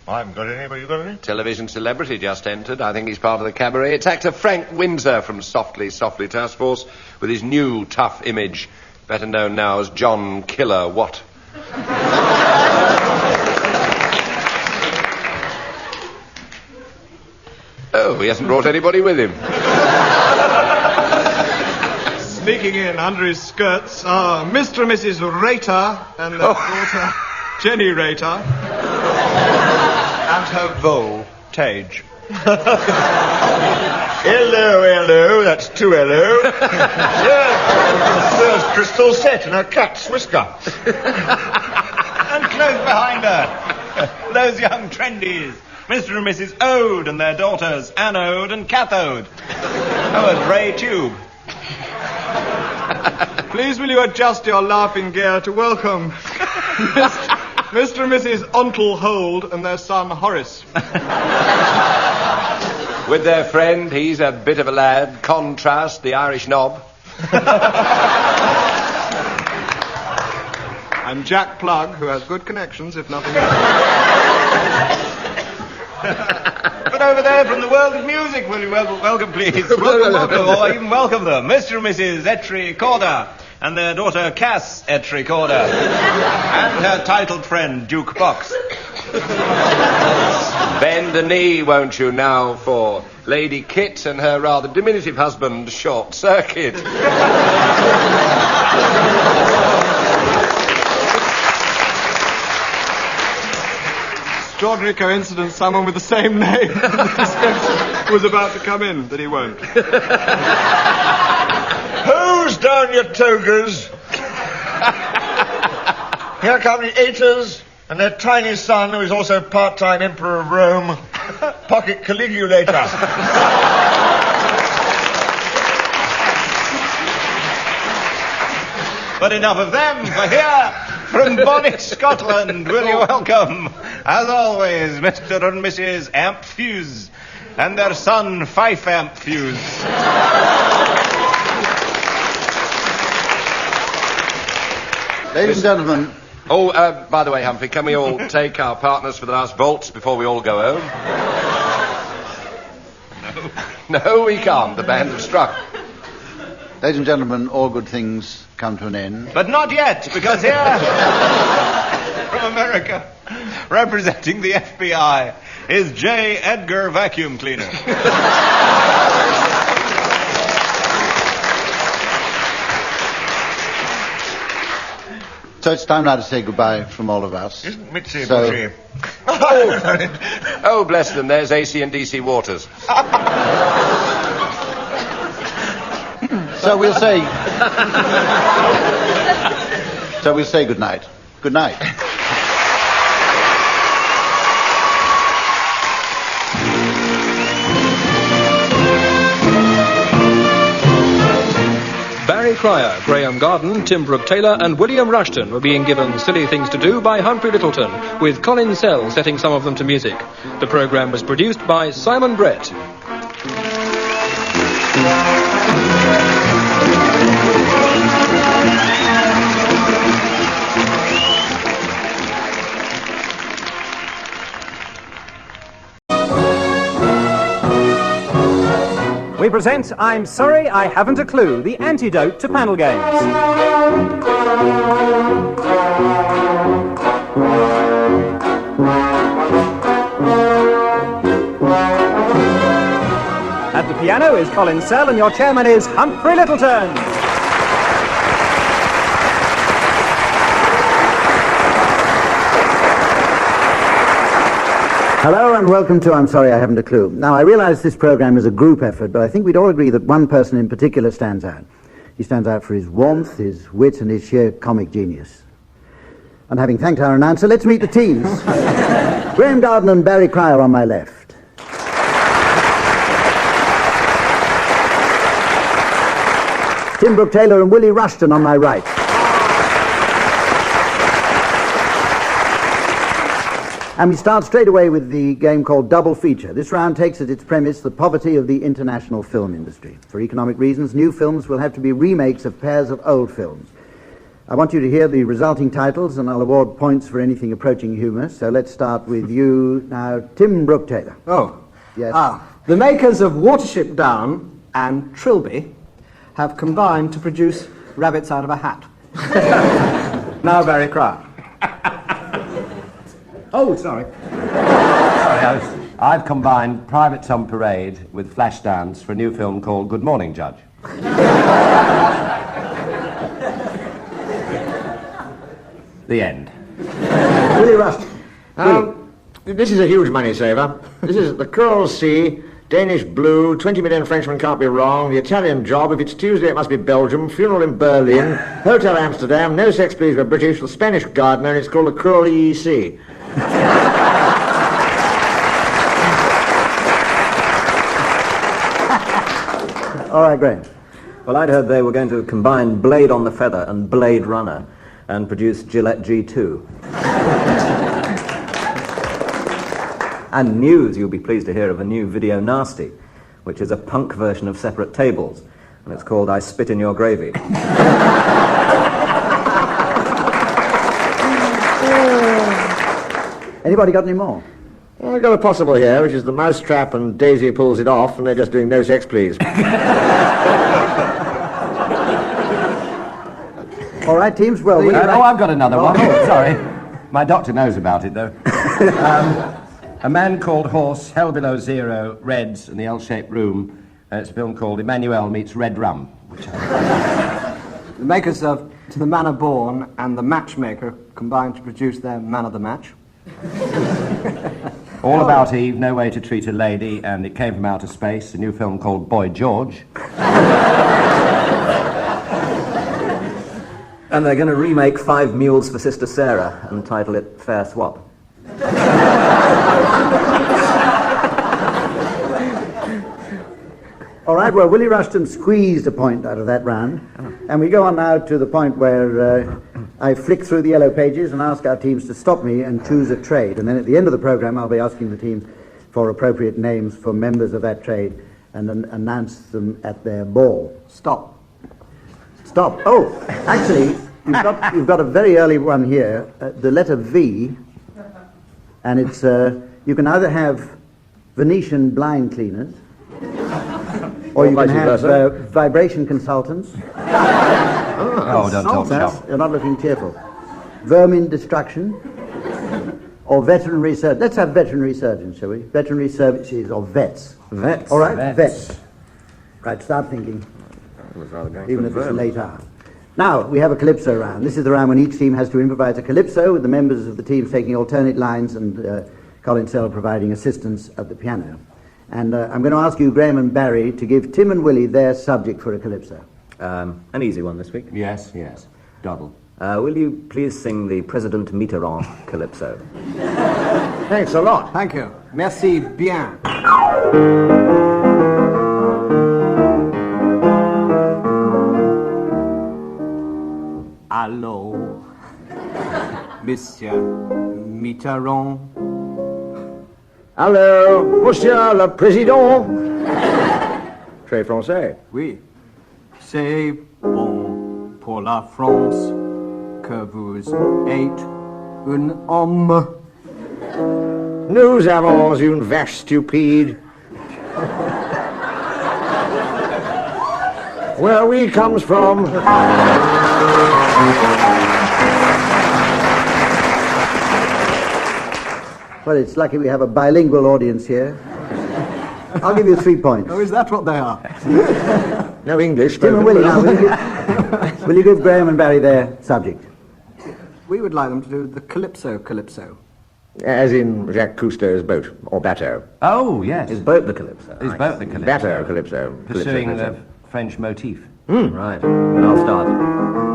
I haven't got any, but you got any? Television celebrity just entered. I think he's part of the cabaret. It's actor Frank Windsor from Softly, Softly Task Force with his new tough image, better known now as John Killer Watt. Oh, he hasn't brought anybody with him. Sneaking in under his skirts are Mr. and Mrs. Rater and their daughter, Jenny Rater, and her vole, Tage. Hello, that's two hello. There's Crystal Set and her cat's whisker. And close behind her, those young trendies, Mr. and Mrs. Ode and their daughters, Anode and Cathode. Oh, and Ray Tube. Please will you adjust your laughing gear to welcome Mr. and Mrs. Ontle Hold and their son Horace. With their friend, he's a bit of a lad, Contrast, the Irish knob. I'm Jack Plug, who has good connections, if nothing else. But over there from the world of music, will you welcome, please? Welcome, or even welcome them, Mr. and Mrs. Etri Corder and their daughter Cass Etri Corder and her titled friend Duke Box. Bend the knee, won't you, now, for Lady Kit and her rather diminutive husband, Short Circuit. Extraordinary coincidence, someone with the same name was about to come in, but he won't. Hose down your togas. Here come the Aeters and their tiny son, who is also part-time Emperor of Rome, Pocket Caligulator. But enough of them, for here, from Bonnie, Scotland, will you welcome, as always, Mr. and Mrs. Amp Fuse and their son, Fife Amp Fuse. Ladies and gentlemen. Oh, by the way, Humphrey, can we all take our partners for the last waltz before we all go home? No, we can't. The band have struck. Ladies and gentlemen, all good things come to an end. But not yet, because here, from America, representing the FBI, is J. Edgar Vacuum Cleaner. So it's time now to say goodbye from all of us. Isn't Mitzi So- bushy? Oh, bless them, there's AC and DC Waters. So we'll say good night. Good night. Barry Cryer, Graham Garden, Tim Brooke-Taylor and William Rushton were being given Silly Things to Do by Humphrey Littleton, with Colin Sell setting some of them to music. The programme was produced by Simon Brett. We present I'm Sorry I Haven't a Clue, the antidote to panel games. At the piano is Colin Sell and your chairman is Humphrey Littleton. Hello and welcome to I'm Sorry I Haven't a Clue. Now, I realise this programme is a group effort, but I think we'd all agree that one person in particular stands out. He stands out for his warmth, his wit and his sheer comic genius. And having thanked our announcer, let's meet the teams. Graham Garden and Barry Cryer on my left. Tim Brooke-Taylor and Willie Rushton on my right. And we start straight away with the game called Double Feature. This round takes as its premise the poverty of the international film industry. For economic reasons, new films will have to be remakes of pairs of old films. I want you to hear the resulting titles, and I'll award points for anything approaching humour. So let's start with you now, Tim Brooke Taylor. Oh. Yes. The makers of Watership Down and Trilby have combined to produce Rabbits Out of a Hat. Now Barry Cry. Oh, sorry. I've combined Privates on Parade with Flashdance for a new film called Good Morning, Judge. The end. Willie Rushton. This is a huge money saver. This is The Coral Sea, Danish Blue, 20 Million Frenchmen Can't Be Wrong, The Italian Job, If It's Tuesday It Must Be Belgium, Funeral in Berlin, Hotel Amsterdam, No Sex Please We're British, The Spanish Gardener, and it's called The Cruel EEC. All right, Graham. Well, I'd heard they were going to combine Blade on the Feather and Blade Runner and produce Gillette G2. And news, you'll be pleased to hear of a new Video Nasty, which is a punk version of Separate Tables, and it's called I Spit in Your Gravy. Anybody got any more? Well, I've got a possible here, which is The Mousetrap and Daisy Pulls It Off, and they're just doing No Sex Please. All right, teams. Well, I've got another one. Sorry. My doctor knows about it, though. A Man Called Horse, Hell Below Zero, Reds, and the L-Shaped Room. It's a film called Emmanuel Meets Red Rum. The makers of To the Manor Born and The Matchmaker combined to produce their Man of the Match. All About Eve, No Way to Treat a Lady, and It Came from Outer Space, a new film called Boy George. And they're going to remake 5 Mules for Sister Sarah and title it Fair Swap. All right, well, Willie Rushton squeezed a point out of that round. And we go on now to the point where I flick through the yellow pages and ask our teams to stop me and choose a trade. And then at the end of the programme, I'll be asking the teams for appropriate names for members of that trade and then announce them at their ball. Stop. Oh, actually, you've got a very early one here, the letter V, and it's, you can either have Venetian blind cleaners, or you can have vibration consultants. Oh, don't talk stuff. You're not looking tearful. Vermin destruction, or veterinary surgeon. Let's have veterinary surgeons, shall we? Veterinary services, or vets. Vets. All right, vets. Right, start thinking. Even at this late hour. Now, we have a calypso round. This is the round when each team has to improvise a calypso, with the members of the teams taking alternate lines and Colin Sell providing assistance at the piano. And I'm going to ask you, Graham and Barry, to give Tim and Willie their subject for a calypso. An easy one this week. Yes. Doddle. Will you please sing the President Mitterrand calypso? Thanks a lot. Thank you. Merci bien. Allô, Monsieur Mitterrand. Allô, Monsieur le Président. Très français. Oui, c'est bon pour la France que vous êtes un homme. Nous avons une vache stupide. Where we comes from. Well, it's lucky we have a bilingual audience here. I'll give you 3 points. Oh, is that what they are? No English. Tim and Willie, now, will you give Graham and Barry their subject? We would like them to do the calypso. As in Jacques Cousteau's boat, or bateau. Oh, yes. Is boat the calypso? Is boat the calypso? Bateau calypso. Pursuing the French motif. Right. And I'll start.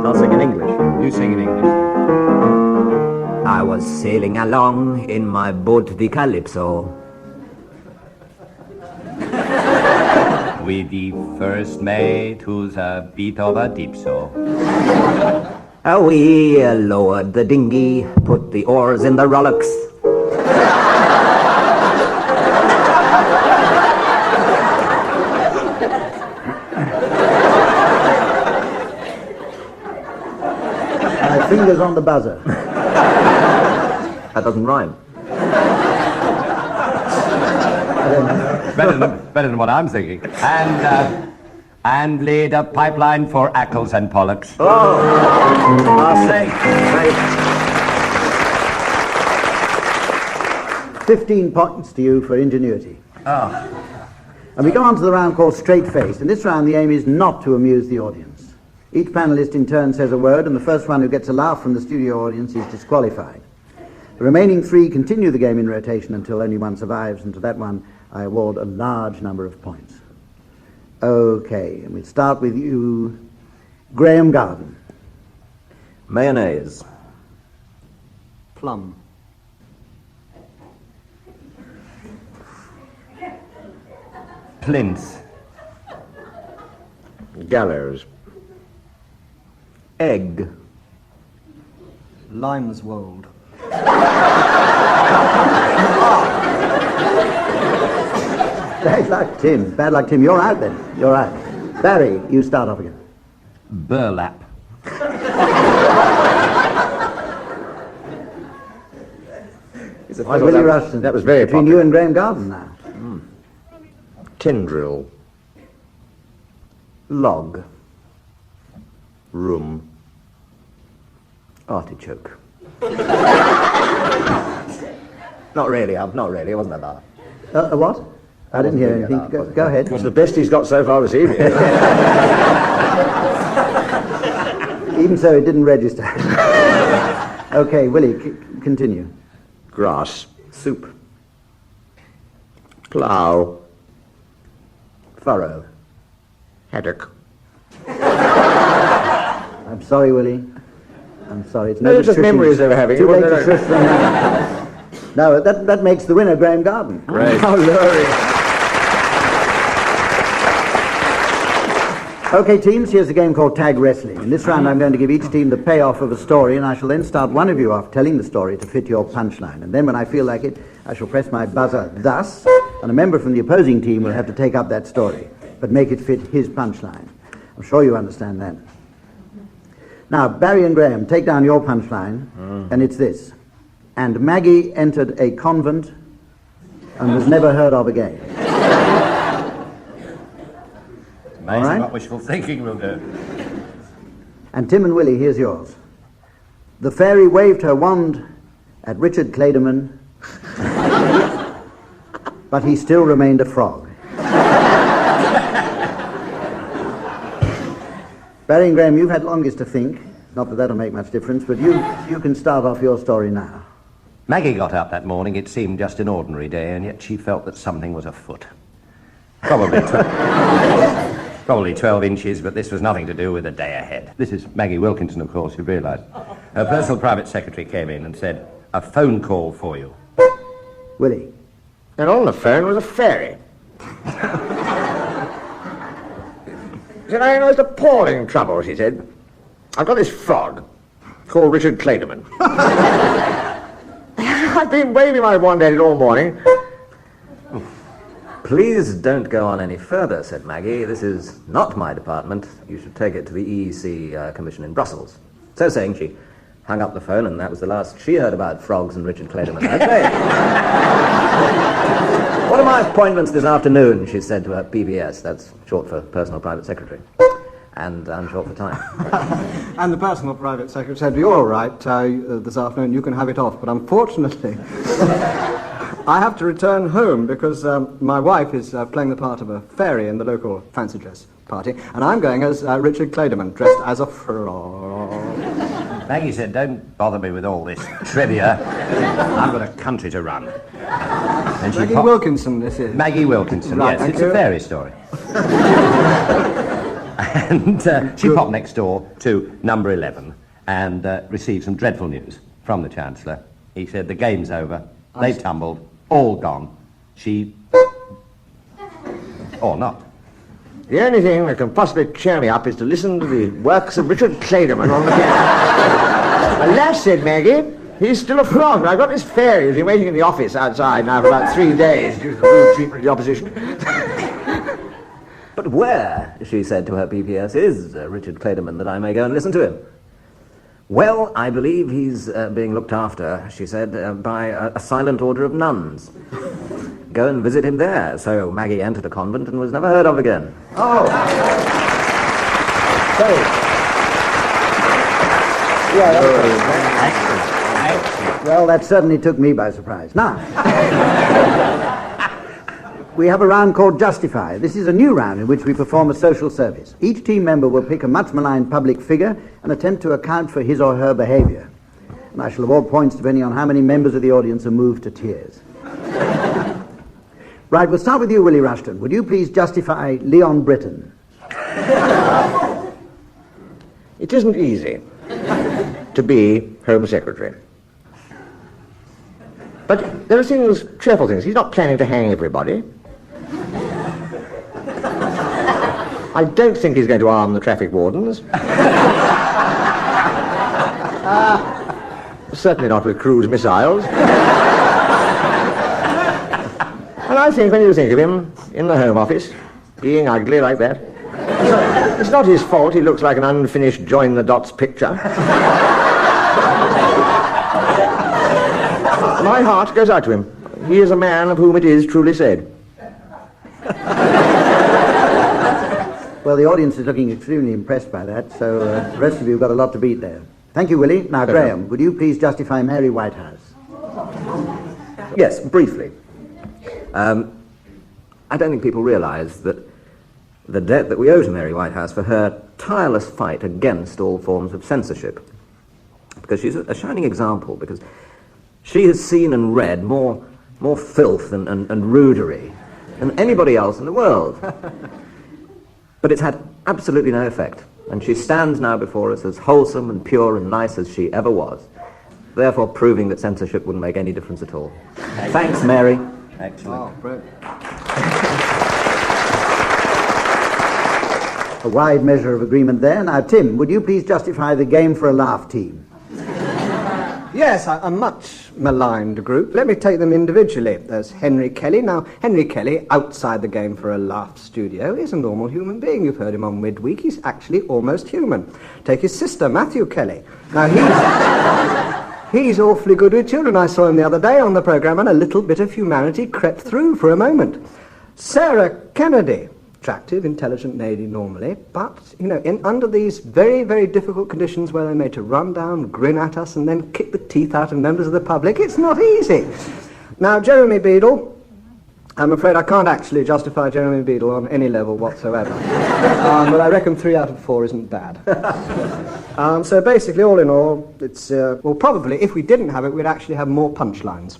I'll sing in English. You sing in English. I was sailing along in my boat, the Calypso. With the first mate who's a bit of a dipso. We lowered the dinghy, put the oars in the rowlocks. My fingers on the buzzer. That doesn't rhyme. Better than what I'm thinking. And lead a pipeline for Ackles and Pollux. Oh, Marseille. 15 points to you for ingenuity. Oh. And we go on to the round called Straight Face. In this round, the aim is not to amuse the audience. Each panelist in turn says a word, and the first one who gets a laugh from the studio audience is disqualified. The remaining 3 continue the game in rotation until only one survives, and to that one I award a large number of points. Okay, and we'll start with you, Graham Garden. Mayonnaise. Plum. Plinth. Gallows. Egg. Limeswold. Bad luck, Tim. Bad luck, Tim. You're out then. You're out. Barry, you start off again. Burlap. Willie Rushton. That was very between popular. you and Graham Garden now. Tendril. Log. Room. Artichoke. Not really, it wasn't that bad. A what? I didn't hear anything. Go ahead. It's the best he's got so far this evening. Even so, it didn't register. Okay, Willie, continue. Grass. Soup. Plough. Furrow. Haddock. I'm sorry, Willie. I'm sorry. It's No, it's just memories they were having. Too late to shush them now. No, that makes the winner Graham Garden. Great. How lurid. Okay, teams, here's a game called Tag Wrestling. In this round, I'm going to give each team the payoff of a story, and I shall then start one of you off telling the story to fit your punchline. And then when I feel like it, I shall press my buzzer thus, and a member from the opposing team will have to take up that story, but make it fit his punchline. I'm sure you understand that. Now, Barry and Graham, take down your punchline, and it's this. And Maggie entered a convent and was never heard of again. Amazing right. what wishful thinking will do. And Tim and Willie, here's yours. The fairy waved her wand at Richard Clayderman, but he still remained a frog. Barry and Graham, you've had longest to think. Not that that'll make much difference, but you can start off your story now. Maggie got up that morning. It seemed just an ordinary day, and yet she felt that something was afoot. Probably 12 inches, but this was nothing to do with the day ahead. This is Maggie Wilkinson, of course, you realise. Her personal private secretary came in and said, "A phone call for you." Willie. And on the phone was a fairy. She said, "I know it's appalling trouble," she said. "I've got this frog called Richard Clayderman. I've been waving my wand at it all morning." Please don't go on any further, said Maggie. This is not my department. You should take it to the EEC Commission in Brussels. So saying, she hung up the phone, and that was the last she heard about frogs and Richard Clayderman that day. What are my appointments this afternoon, she said to her PPS. That's short for Personal Private Secretary. And I'm short for time. And the personal private secretary said, "You're all right, this afternoon, you can have it off." But unfortunately, I have to return home because my wife is playing the part of a fairy in the local fancy dress party, and I'm going as Richard Clayderman, dressed as a frog. Maggie said, "Don't bother me with all this trivia. I've got a country to run." And Maggie Wilkinson, this is. Maggie Wilkinson, Right, yes, thank it's you. a fairy story. And she popped next door to number 11 and received some dreadful news from the Chancellor. He said, "The game's over. They've tumbled. All gone. She... or not." The only thing that can possibly cheer me up is to listen to the works of Richard Clayderman on the piano. "Alas," said Maggie, "he's still a frog. I've got this fairy who's been waiting in the office outside now for about 3 days due to the rude treatment of the opposition." But where, she said to her PPS, is Richard Clayderman that I may go and listen to him? Well, I believe he's being looked after, she said, by a silent order of nuns. Go and visit him there. So Maggie entered a convent and was never heard of again. Oh. Sorry. Yeah, Well, that certainly took me by surprise. Now, we have a round called Justify. This is a new round in which we perform a social service. Each team member will pick a much maligned public figure and attempt to account for his or her behavior. And I shall award points depending on how many members of the audience are moved to tears. Right, we'll start with you, Willie Rushton. Would you please justify Leon Britton? It isn't easy to be Home Secretary. But there are things, cheerful things. He's not planning to hang everybody. I don't think he's going to arm the traffic wardens. Certainly not with cruise missiles. And I think when you think of him in the Home Office, being ugly like that, it's not his fault he looks like an unfinished join-the-dots picture. My heart goes out to him. He is a man of whom it is truly said. Well, the audience is looking extremely impressed by that, so the rest of you have got a lot to beat there. Thank you, Willie. Now, Graham, would you please justify Mary Whitehouse? Yes, briefly. I don't think people realise that the debt that we owe to Mary Whitehouse for her tireless fight against all forms of censorship. Because she's a shining example, because she has seen and read more filth and rudery than anybody else in the world. But it's had absolutely no effect. And she stands now before us as wholesome and pure and nice as she ever was, therefore proving that censorship wouldn't make any difference at all. Thanks, Mary. Excellent. Oh, brilliant. A wide measure of agreement there. Now, Tim, would you please justify the Game for a Laugh team? Yes, a much maligned group. Let me take them individually. There's Henry Kelly. Now, Henry Kelly, outside the Game for a Laugh studio, is a normal human being. You've heard him on Midweek. He's actually almost human. Take his sister, Matthew Kelly. Now, he's awfully good with children. I saw him the other day on the programme, and a little bit of humanity crept through for a moment. Sarah Kennedy. Attractive, intelligent lady normally, but, under these very, very difficult conditions where they're made to run down, grin at us, and then kick the teeth out of members of the public, it's not easy. Now, Jeremy Beadle, I'm afraid I can't actually justify Jeremy Beadle on any level whatsoever. But I reckon 3 out of 4 isn't bad. So basically, all in all, it's, probably, if we didn't have it, we'd actually have more punchlines.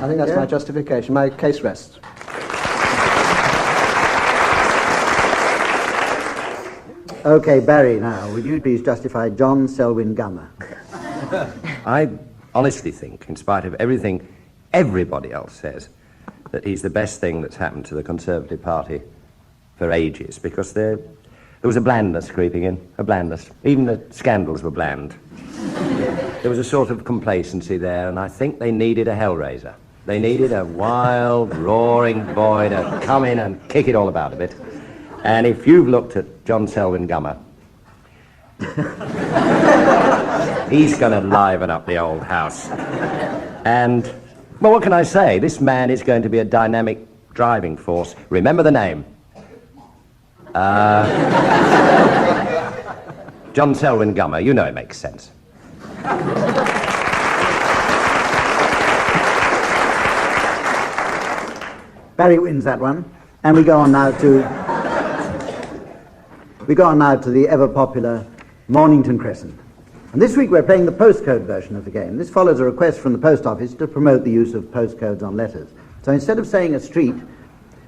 I think that's my justification. My case rests. Okay, Barry, now, would you please justify John Selwyn Gummer? I honestly think, in spite of everything everybody else says, that he's the best thing that's happened to the Conservative Party for ages, because there was a blandness creeping in, a blandness. Even the scandals were bland. There was a sort of complacency there, and I think they needed a hellraiser. They needed a wild, roaring boy to come in and kick it all about a bit. And if you've looked at John Selwyn Gummer, he's going to liven up the old house. And, well, what can I say? This man is going to be a dynamic driving force. Remember the name. John Selwyn Gummer. You know it makes sense. Barry wins that one. And we go on now to the ever-popular Mornington Crescent. And this week we're playing the postcode version of the game. This follows a request from the post office to promote the use of postcodes on letters. So instead of saying a street,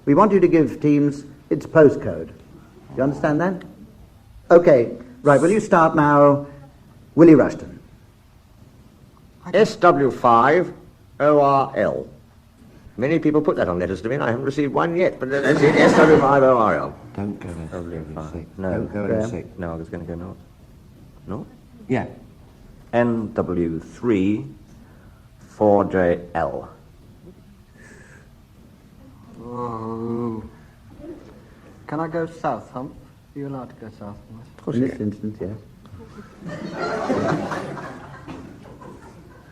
we want you to give teams its postcode. Do you understand that? Okay, right, will you start now, Willie Rushton? SW5 ORL. Many people put that on letters to me, and I haven't received one yet, but that's it, SW5 ORL. Don't go in. W5. No, Don't go in 6. No, I was going to go north. North? Yeah. NW3 4JL. Oh. Can I go south, Hump? Are you allowed to go south? In this instance, yes.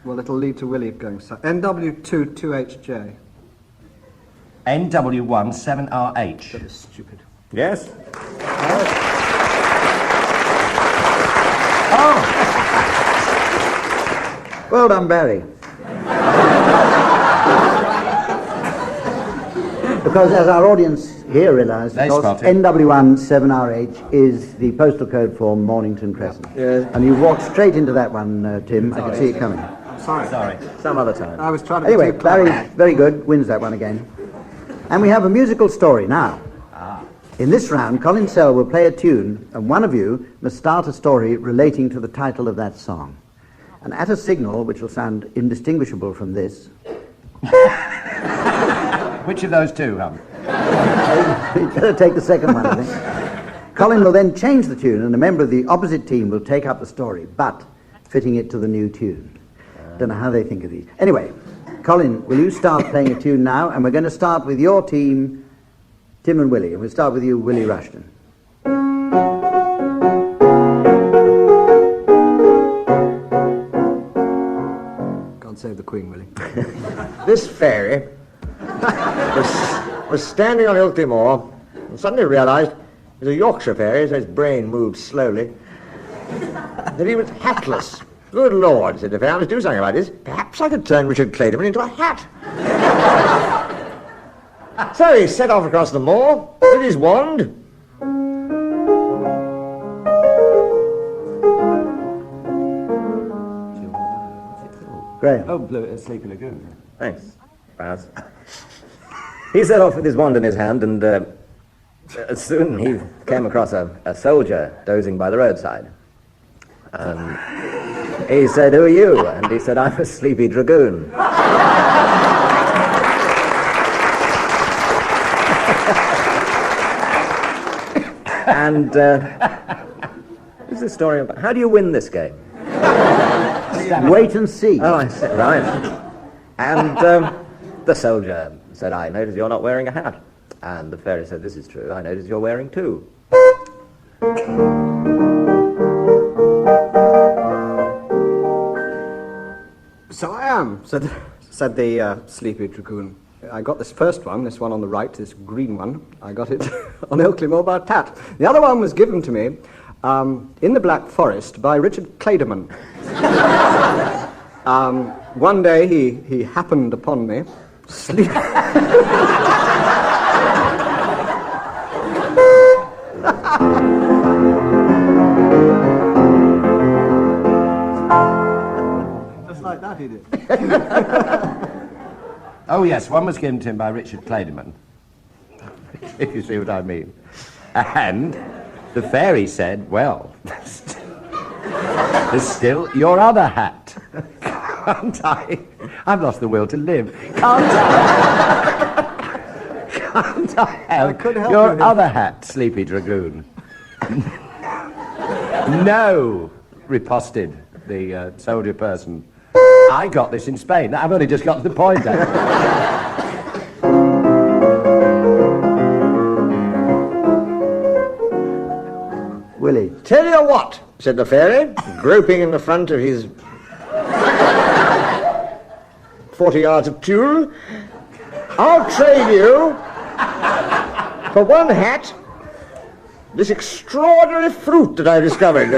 Well, it'll lead to Willie going so. NW2 2HJ. NW1 7RH. That is stupid. Yes? Oh! Well done, Barry. Because as our audience here realised, NW1 7RH is the postal code for Mornington Crescent. Yes. And you walked straight into that one, Tim. I could see it coming. I'm sorry. Some other time. I was trying to Anyway, be too clever. Barry, very good, wins that one again. And we have a musical story now. In this round, Colin Sell will play a tune, and one of you must start a story relating to the title of that song. And at a signal, which will sound indistinguishable from this... Which of those two, Hum? You'd better take the second one, I think. Colin will then change the tune, and a member of the opposite team will take up the story, but fitting it to the new tune. Don't know how they think of these. Anyway, Colin, will you start playing a tune now? And we're going to start with your team, Tim and Willie. And we'll start with you, Willie Rushton. God save the Queen, Willie. This fairy was standing on Ilkley Moor and suddenly realised it was a Yorkshire fairy, so his brain moved slowly, that he was hatless. Good Lord, said the fairy, I must do something about this. Perhaps I could turn Richard Clayderman into a hat. So he set off across the moor with his wand. Graham. Oh, Sleepy Lagoon. Thanks, Baz. He set off with his wand in his hand, and soon he came across a soldier dozing by the roadside. He said, "Who are you?" And he said, "I'm a sleepy dragoon." And what's the story about? How do you win this game? Wait and see. Oh, I see, right. And the soldier said, "I notice you're not wearing a hat." And the fairy said, "This is true. I notice you're wearing two." So I am, said the sleepy dragoon. I got this first one, this one on the right, this green one. I got it on Ilkley Moor by Tat. The other one was given to me in the Black Forest by Richard Clayderman. One day he happened upon me, sleep. Just like that he did. Oh, yes, one was given to him by Richard Clayderman, if you see what I mean. And the fairy said, "Well, there's still your other hat. Can't I? I've lost the will to live. Can't I have your other hat, Sleepy Dragoon?" "No," riposted the soldier person. "I got this in Spain. I've only just got to the point there." Willie. "Tell you what," said the fairy, groping in the front of his 40 yards of tulle, "I'll trade you for one hat this extraordinary fruit that I discovered."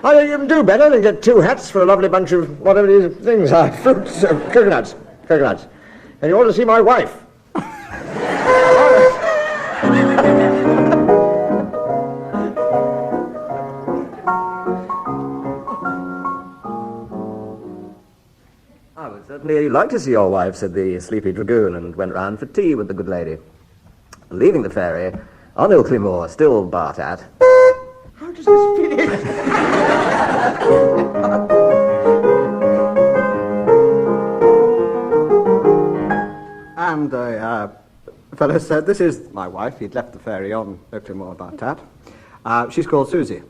I think you can do better than get two hats for a lovely bunch of whatever these things are. Fruits, coconuts. And you ought to see my wife. "I would certainly like to see your wife," said the sleepy dragoon, and went round for tea with the good lady. Leaving the fairy on Ilkley Moor, still barked at. How does this finish? And the fellow said, "This is my wife." He'd left the fairy on Ilkley Moor by Tat. She's called Susie.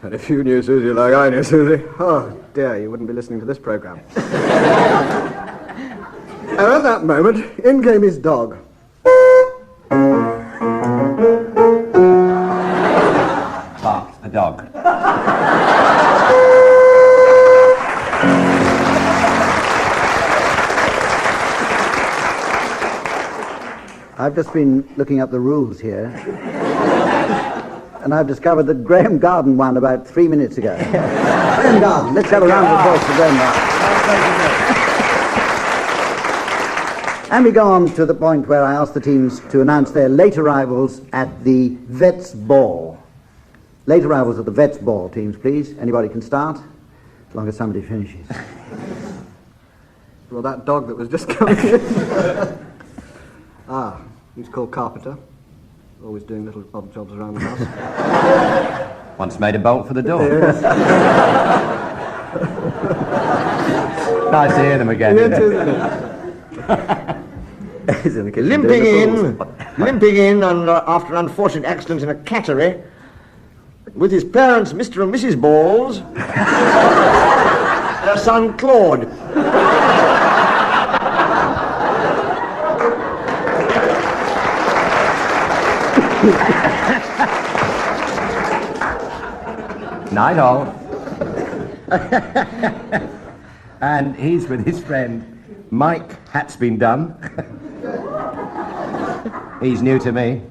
And if you knew Susie like I knew Susie, oh dear, you wouldn't be listening to this programme. And at that moment, in came his dog. the dog. I've just been looking up the rules here, and I've discovered that Graham Garden won about 3 minutes ago. Graham Garden, let's have a round of applause for Graham Garden. And we go on to the point where I ask the teams to announce their late arrivals at the Vets Ball. Late arrivals at the Vets Ball, teams, please. Anybody can start, as long as somebody finishes. Well, that dog that was just coming in. He's called Carpenter. Always doing little odd jobs around the house. Once made a bolt for the door. Yes. Nice to hear them again. Limping in after an unfortunate accident in a cattery, with his parents, Mr. and Mrs. Balls, their son Claude. Night all. And he's with his friend Mike Hat's Been Done. He's new to me.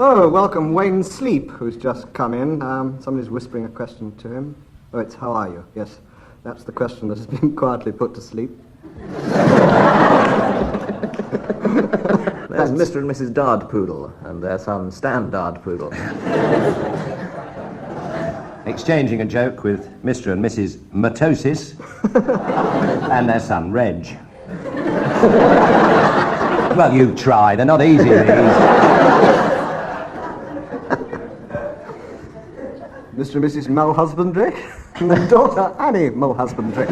Oh, welcome Wayne Sleep, who's just come in. Somebody's whispering a question to him. Oh, it's how are you? Yes, that's the question that has been quietly put to sleep. There's Mr. and Mrs. Dardpoodle and their son Stan Dardpoodle. Exchanging a joke with Mr. and Mrs. Matosis and their son Reg. Well, you try. They're not easy, these. Mr. and Mrs. Mulhusbandry and their daughter Annie Mulhusbandry.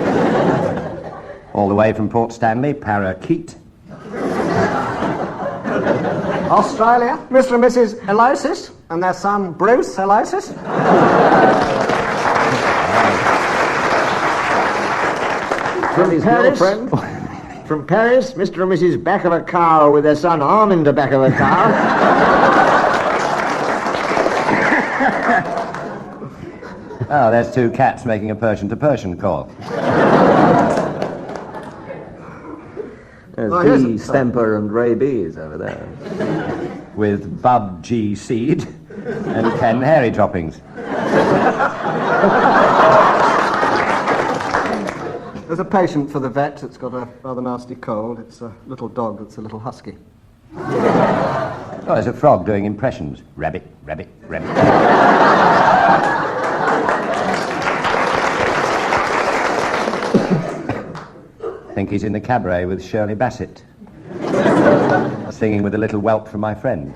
All the way from Port Stanley, Parakeet. Australia, Mr. and Mrs. Elosis and their son Bruce Elosis. From Paris, Mr. and Mrs. Back of a Cow with their son Armand the Back of a Cow. Oh, there's two cats making a Persian-to-Persian call. There's B. Stemper and Rabies over there. With Bub G. Seed and Ken Hairy Droppings. There's a patient for the vet that's got a rather nasty cold. It's a little dog that's a little husky. Oh, there's a frog doing impressions. Rabbit, rabbit, rabbit. I think he's in the cabaret with Shirley Bassett. Singing with a little whelp from my friends.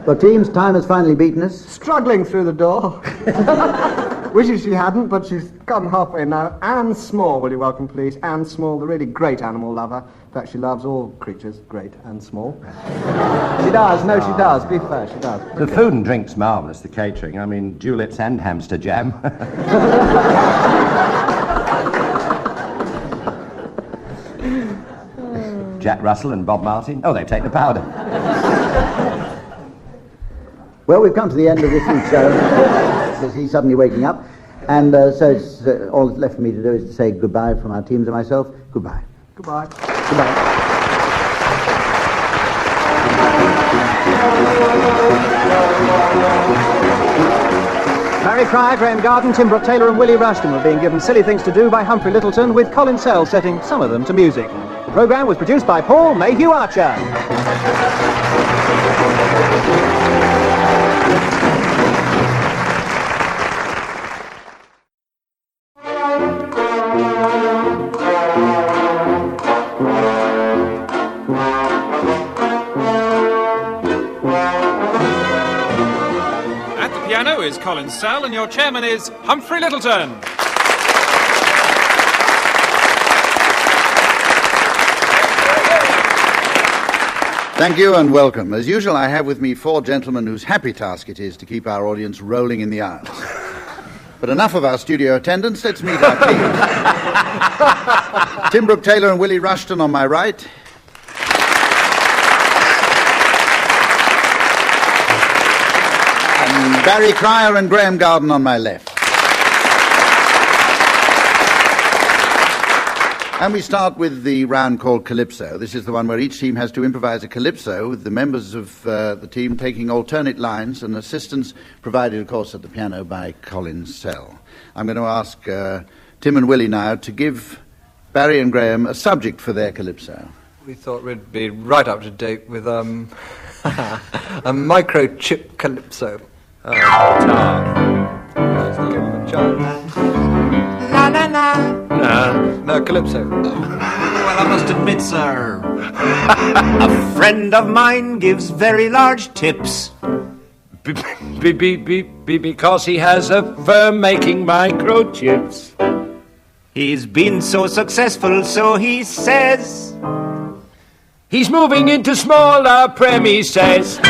Well, teams, time has finally beaten us. Struggling through the door. Wishes she hadn't, but she's come halfway now. Anne Small, will you welcome, please? Anne Small, the really great animal lover. In fact, she loves all creatures, great and small. She does, no, she does. Be fair, she does. The food and drink's marvellous, the catering. I mean, juleps and hamster jam. Jack Russell and Bob Martin. Oh, they've taken the powder. Well, we've come to the end of this week's show. He's suddenly waking up. And so it's, all that's left for me to do is to say goodbye from our teams and myself. Goodbye. Goodbye. Goodbye. Barry Cryer, Graham Garden, Tim Brooke Taylor and Willie Rushton were being given Silly Things to Do by Humphrey Littleton, with Colin Sell setting some of them to music. The programme was produced by Paul Mayhew Archer. Is Colin Sell, and your chairman is Humphrey Littleton. Thank you and welcome. As usual, I have with me four gentlemen whose happy task it is to keep our audience rolling in the aisles. But enough of our studio attendants. Let's meet our team. Tim Brooke Taylor and Willie Rushton on my right. Barry Cryer and Graham Garden on my left. And we start with the round called Calypso. This is the one where each team has to improvise a calypso, with the members of the team taking alternate lines and assistance provided, of course, at the piano by Colin Sell. I'm going to ask Tim and Willie now to give Barry and Graham a subject for their calypso. We thought we'd be right up to date with a microchip calypso. Na na na. No, calypso. Well, I must admit, sir, a friend of mine gives very large tips. Because he has a firm making microchips. He's been so successful, so he says. He's moving into smaller premises. Ole,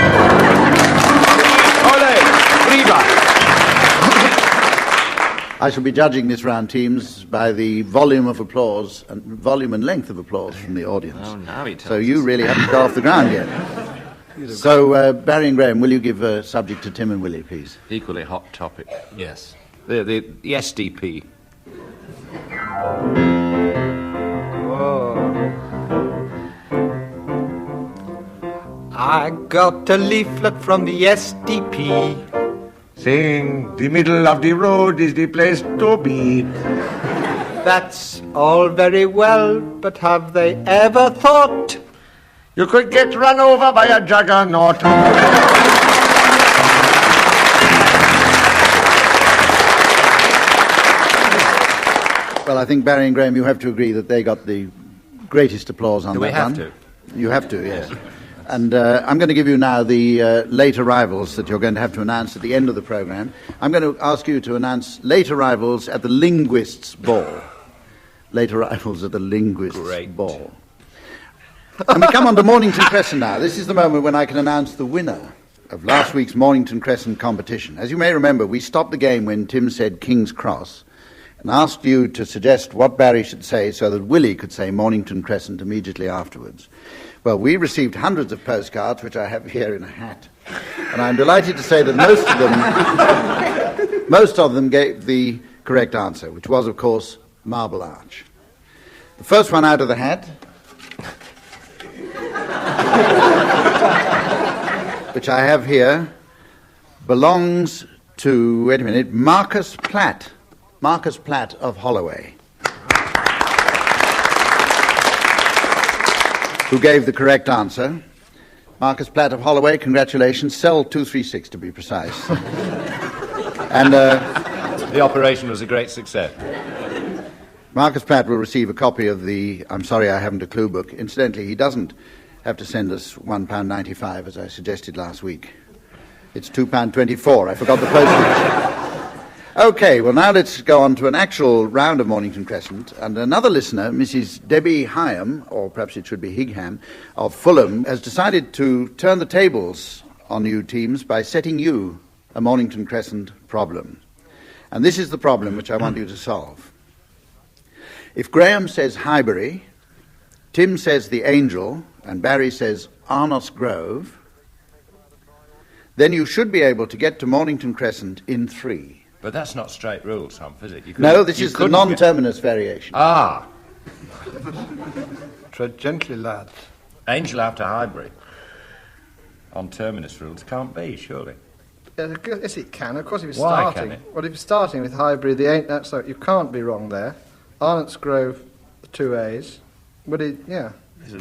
Riva. I shall be judging this round, teams, by the volume of applause, and volume and length of applause from the audience. Oh, now he tells So you really haven't got off the ground yet. So, Barry and Graham, will you give a subject to Tim and Willie, please? Equally hot topic. Yes. The SDP. I got a leaflet from the SDP saying the middle of the road is the place to be. That's all very well, but have they ever thought you could get run over by a juggernaut? Well, I think Barry and Graham, you have to agree that they got the greatest applause on Do that we have one. to? You have to, yes. And I'm going to give you now the late arrivals that you're going to have to announce at the end of the programme. I'm going to ask you to announce late arrivals at the Linguists' Ball. Late arrivals at the Linguists' Ball. And we come on to Mornington Crescent now. This is the moment when I can announce the winner of last week's Mornington Crescent competition. As you may remember, we stopped the game when Tim said King's Cross and asked you to suggest what Barry should say so that Willie could say Mornington Crescent immediately afterwards. Well, we received hundreds of postcards, which I have here in a hat. And I'm delighted to say that most of them gave the correct answer, which was, of course, Marble Arch. The first one out of the hat, which I have here, belongs to, wait a minute, Marcus Platt of Holloway, who gave the correct answer. Marcus Platt of Holloway, congratulations. Cell 236 to be precise. And the operation was a great success. Marcus Platt will receive a copy of the I'm Sorry I Haven't a Clue book. Incidentally, he doesn't have to send us £1.95 as I suggested last week. It's £2.24. I forgot the postage. Okay, well now let's go on to an actual round of Mornington Crescent, and another listener, Mrs. Debbie Hyam, or perhaps it should be Higham, of Fulham, has decided to turn the tables on you teams by setting you a Mornington Crescent problem. And this is the problem which I want you to solve. If Graham says Highbury, Tim says the Angel, and Barry says Arnos Grove, then you should be able to get to Mornington Crescent in 3. But that's not straight rules, Humph, is it? No, this is the non-terminus variation. Ah. Tread gently, lads. Angel after Highbury. On terminus rules can't be, surely. Yes, it can. Of course, if you're Why starting. can it? Well, if you're starting with Highbury, you can't be wrong there. Arnott's Grove, the 2 A's. But yeah.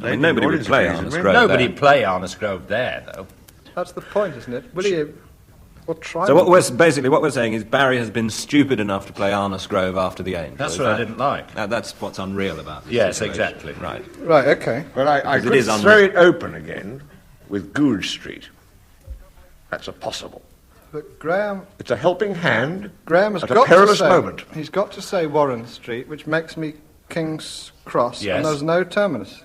I mean, nobody would play Arnos Grove. Nobody play Arnos Grove there, though. That's the point, isn't it? Will you? We'll try. So what we're saying is Barry has been stupid enough to play Arnos Grove after the Angel. That's what I didn't like. That's what's unreal about it. Yes, exactly. Right. Right, okay. Well, I could throw it open again with Goodge Street. That's a possible. But Graham... It's a helping hand Graham has at got a perilous to say, moment. He's got to say Warren Street, which makes me King's Cross, Yes. and there's no terminus.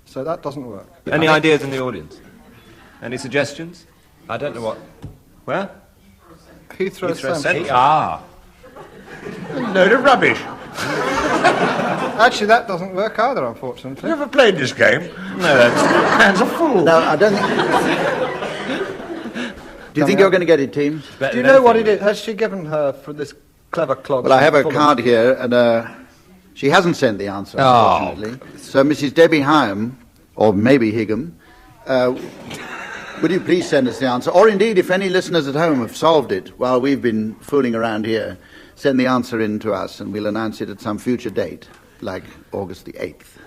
So that doesn't work. Any ideas in the audience? Any suggestions? I don't know what... Where? Heathrow Central. Ah. A load of rubbish. Actually, that doesn't work either, unfortunately. You ever played this game? No, that's... Man's a fool. No, I don't think... Do you think you're going to get it, teams? Do you know what it is? Has she given her for this clever clog? Well, I have a card here, and she hasn't sent the answer, unfortunately. So, Mrs. Debbie Hyam, or maybe Higham, would you please send us the answer? Or indeed, if any listeners at home have solved it while we've been fooling around here, send the answer in to us, and we'll announce it at some future date, like August the 8th.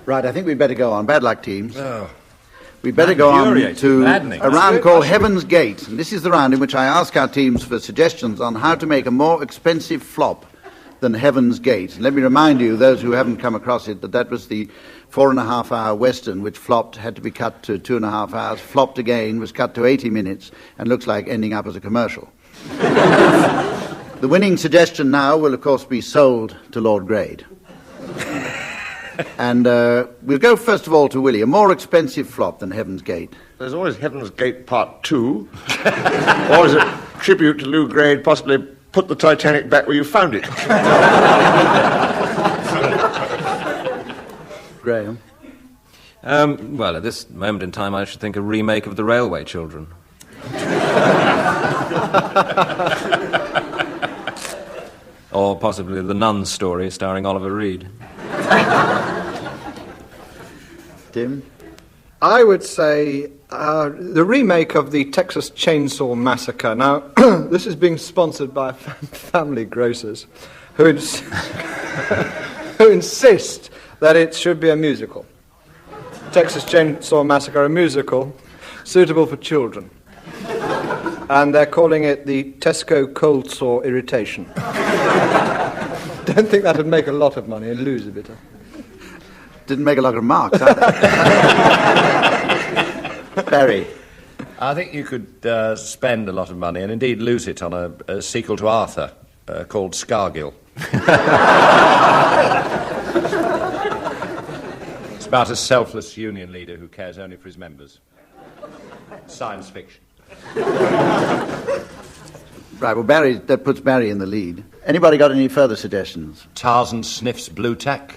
Right, I think we'd better go on. Bad luck, teams. Oh. We'd better go on to maddening. a round called Heaven's Gate. And this is the round in which I ask our teams for suggestions on how to make a more expensive flop than Heaven's Gate. And let me remind you, those who haven't come across it, that was the 4.5-hour Western, which flopped, had to be cut to 2.5 hours, flopped again, was cut to 80 minutes, and looks like ending up as a commercial. The winning suggestion now will, of course, be sold to Lord Grade. And we'll go first of all to Willie. A more expensive flop than Heaven's Gate. There's always Heaven's Gate Part 2. Or is it tribute to Lou Grade, possibly put the Titanic back where you found it? Graham? Well, at this moment in time, I should think a remake of The Railway Children. Or possibly The Nun Story, starring Oliver Reed. Tim? I would say the remake of the Texas Chainsaw Massacre. Now, this is being sponsored by family grocers who insist that it should be a musical. Texas Chainsaw Massacre, a musical suitable for children. And they're calling it the Tesco Cold Sore Irritation. Don't think that would make a lot of money and lose a bit. Didn't make a lot of marks, either. Barry? I think you could spend a lot of money and indeed lose it on a sequel to Arthur called Scargill. It's about a selfless union leader who cares only for his members. Science fiction. Right, well, Barry, that puts Barry in the lead. Anybody got any further suggestions? Tarzan sniffs blue tack.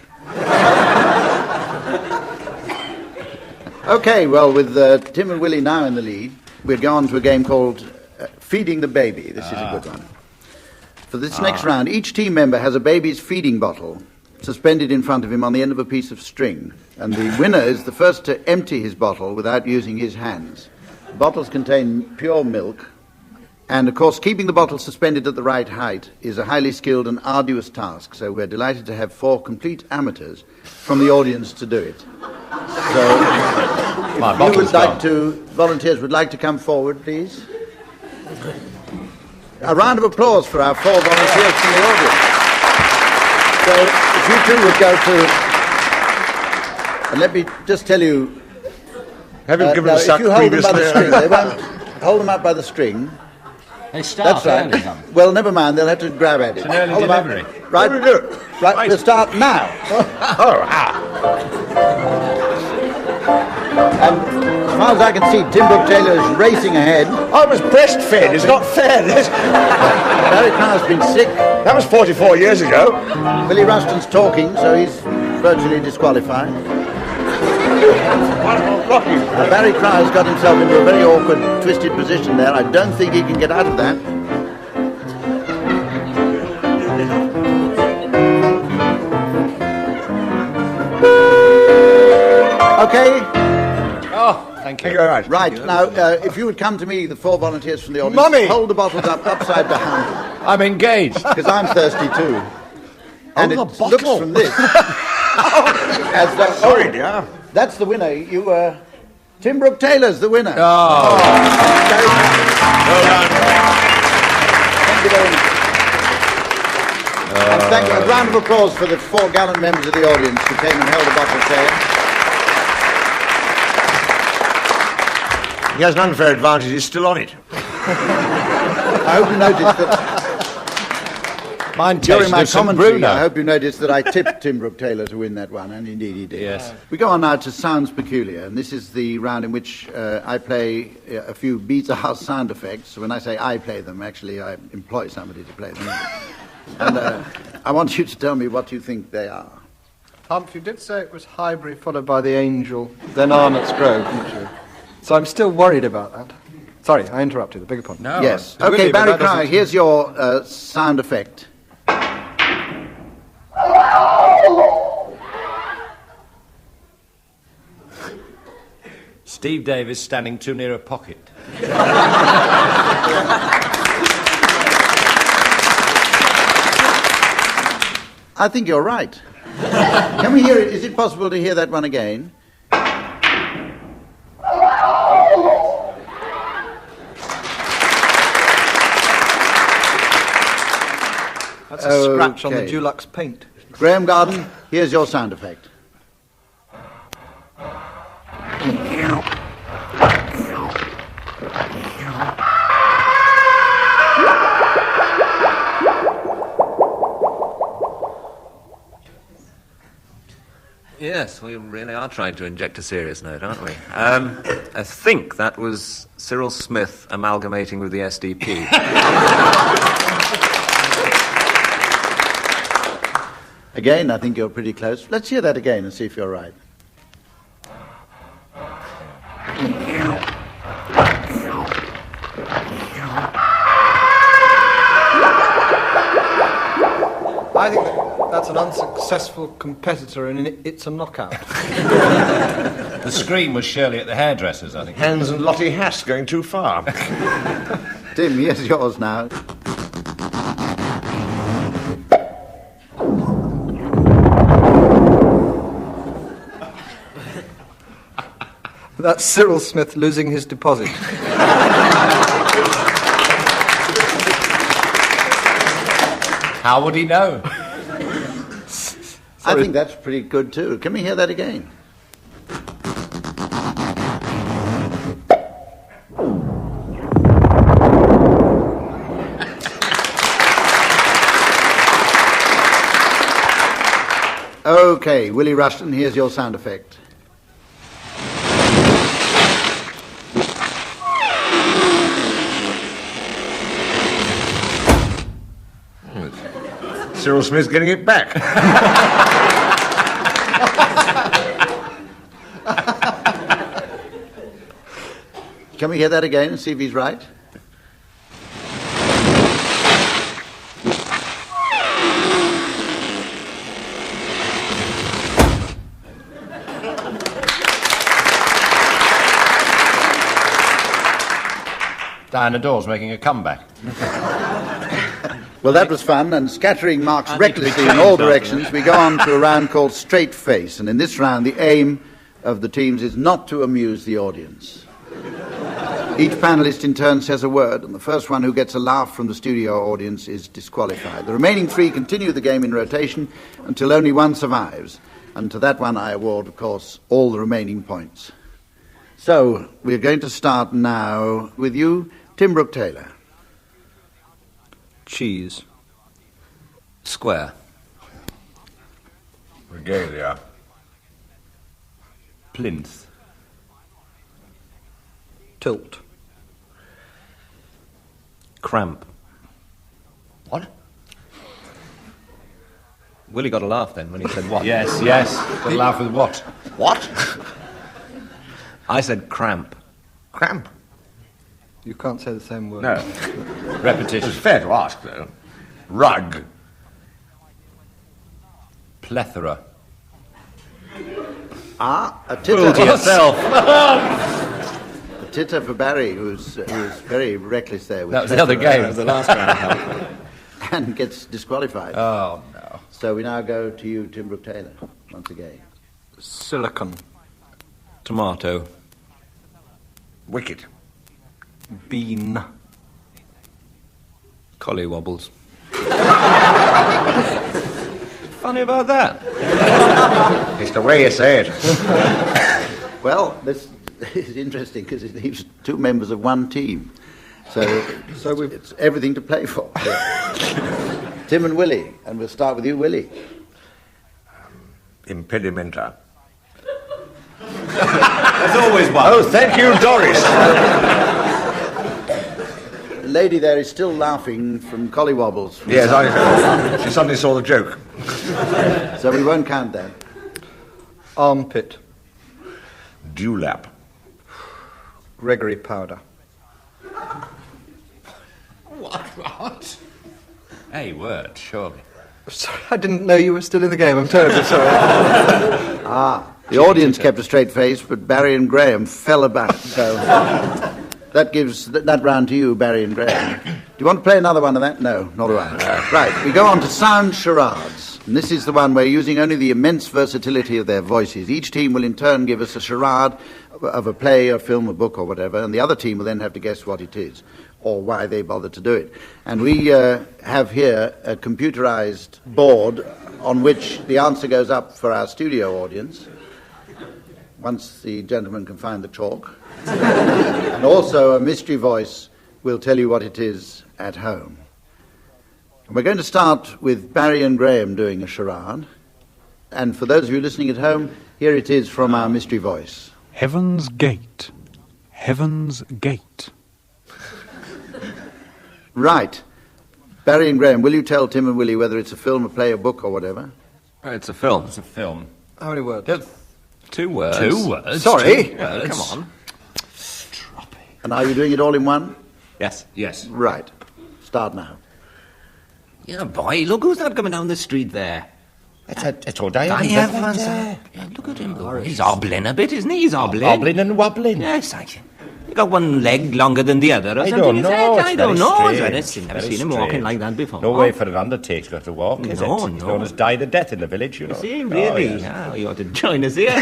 Okay, well, with Tim and Willie now in the lead, we'll go on to a game called Feeding the Baby. This is a good one. For this next round, each team member has a baby's feeding bottle suspended in front of him on the end of a piece of string, and the winner is the first to empty his bottle without using his hands. The bottles contain pure milk, and, of course, keeping the bottle suspended at the right height is a highly skilled and arduous task, so we're delighted to have 4 complete amateurs from the audience to do it. So, volunteers would like to come forward, please. A round of applause for our 4 volunteers from the audience. So, if you two would go to... And let me just tell you... Have you given a if you hold them by the string, they won't hold them up by the string. They start That's right. Well, never mind, they'll have to grab at it. It's an early delivery. Right, right, we'll start now. And as far as I can see, Tim Brooke Taylor is racing ahead. I was breastfed. It's not fair, this. Barry Crow's been sick. That was 44 years ago. Willie Rushton's talking, so he's virtually disqualified. Barry Crow's got himself into a very awkward, twisted position there. I don't think he can get out of that. Okay. Oh, thank you. Right, now, if you would come to me, the 4 volunteers from the audience, Mummy! hold the bottles up upside down. I'm engaged. Because I'm thirsty too. And it looks from this. Sorry, dear. That's the winner. You, Tim Brooke Taylor's the winner. Oh. Thank you very much. And thank you. A round of applause for the 4 gallant members of the audience who came and held the bottles there. He has an unfair advantage. He's still on it. I hope you noticed that... During my commentary, I hope you noticed that I tipped Tim Brooke Taylor to win that one, and indeed he did. Yes. We go on now to Sounds Peculiar, and this is the round in which I play a few bizarre sound effects. When I say I play them, actually I employ somebody to play them. And I want you to tell me what you think they are. Humph, you did say it was Highbury followed by the Angel, then Arnott's Grove, didn't you? So I'm still worried about that. Sorry, I interrupted. I beg your pardon. No. Yes. Really, Okay, but Barry that Cry, doesn't- here's your sound effect. Steve Davies standing too near a pocket. I think you're right. Can we hear it? Is it possible to hear that one again? That's a scratch on the Okay. Dulux paint. Graham Garden, here's your sound effect. Yes, we really are trying to inject a serious note, aren't we? I think that was Cyril Smith amalgamating with the SDP. Again, I think you're pretty close. Let's hear that again and see if you're right. I think that's an unsuccessful competitor, and it's a knockout. The scream was Shirley at the hairdresser's, I think. Hans and Lottie Hass going too far. Tim, here's yours now. That's Cyril Smith losing his deposit. How would he know? I think that's pretty good too. Can we hear that again? Okay, Willie Rushton, here's your sound effect. Cyril Smith's getting it back. Can we hear that again and see if he's right? Diana Dawes making a comeback. Well, that was fun, and scattering marks I need to be recklessly in changed all after directions, we go on to a round called Straight Face, and in this round the aim of the teams is not to amuse the audience. Each panellist in turn says a word, and the first one who gets a laugh from the studio audience is disqualified. The remaining three continue the game in rotation until only one survives, and to that one I award, of course, all the remaining points. So, we're going to start now with you, Tim Brooke-Taylor. Cheese. Square. Regalia. Plinth. Tilt. Cramp. What? Willie got a laugh then when he said what? Yes, yes. Got a laugh with what? What? I said cramp. Cramp? You can't say the same word. No. Repetition. It's fair to ask, though. Rug. Plethora. Ah, a titter. Fool to yourself. A titter for Barry, who's very reckless there. With That was the other game. That was the last round. and gets disqualified. Oh, no. So we now go to you, Tim Brooke-Taylor, once again. Silicon. Tomato. Wicket. Bean. Collywobbles. Funny about that. It's the way you say it. Well, this is interesting because it leaves two members of one team. So it's everything to play for. Tim and Willie, and we'll start with you, Willie. Impedimenta. There's always one. Oh, thank you, Doris. The lady there is still laughing from collywobbles. Yes, she suddenly saw the joke. So we won't count that. Armpit. Dewlap. Gregory Powder. What? A word, surely. Sorry, I didn't know you were still in the game. I'm terribly sorry. The audience kept a straight face, but Barry and Graham fell about. So that gives that round to you, Barry and Graham. Do you want to play another one of that? No, not a one. Right, we go on to sound charades. And this is the one where, using only the immense versatility of their voices, each team will in turn give us a charade of a play, a film, a book, or whatever, and the other team will then have to guess what it is, or why they bothered to do it. And we have here a computerized board on which the answer goes up for our studio audience, once the gentleman can find the chalk. And also a mystery voice will tell you what it is at home. And we're going to start with Barry and Graham doing a charade. And for those of you listening at home, here it is from our mystery voice. Heaven's Gate. Heaven's Gate. Right. Barry and Graham, will you tell Tim and Willie whether it's a film, a play, a book, or whatever? It's a film. It's a film. How many words? 2 words. 2 words? Sorry. 2 words. Come on. And are you doing it all in one? Yes. Yes. Right. Start now. Yeah, boy, look who's that coming down the street there. It's all Dyer. Yeah, look at him. He's hobbling a bit, isn't he? He's hobbling. Hobbling and wobbling. Yes, he got one leg longer than the other or I something. don't know. I don't know. I've never Very seen him walking strange. like that before. No way for an undertaker to walk, is No, it? He's no. known as Die the Death in the village, you know. Is he Oh, really? yes. Ah, you ought to join us here.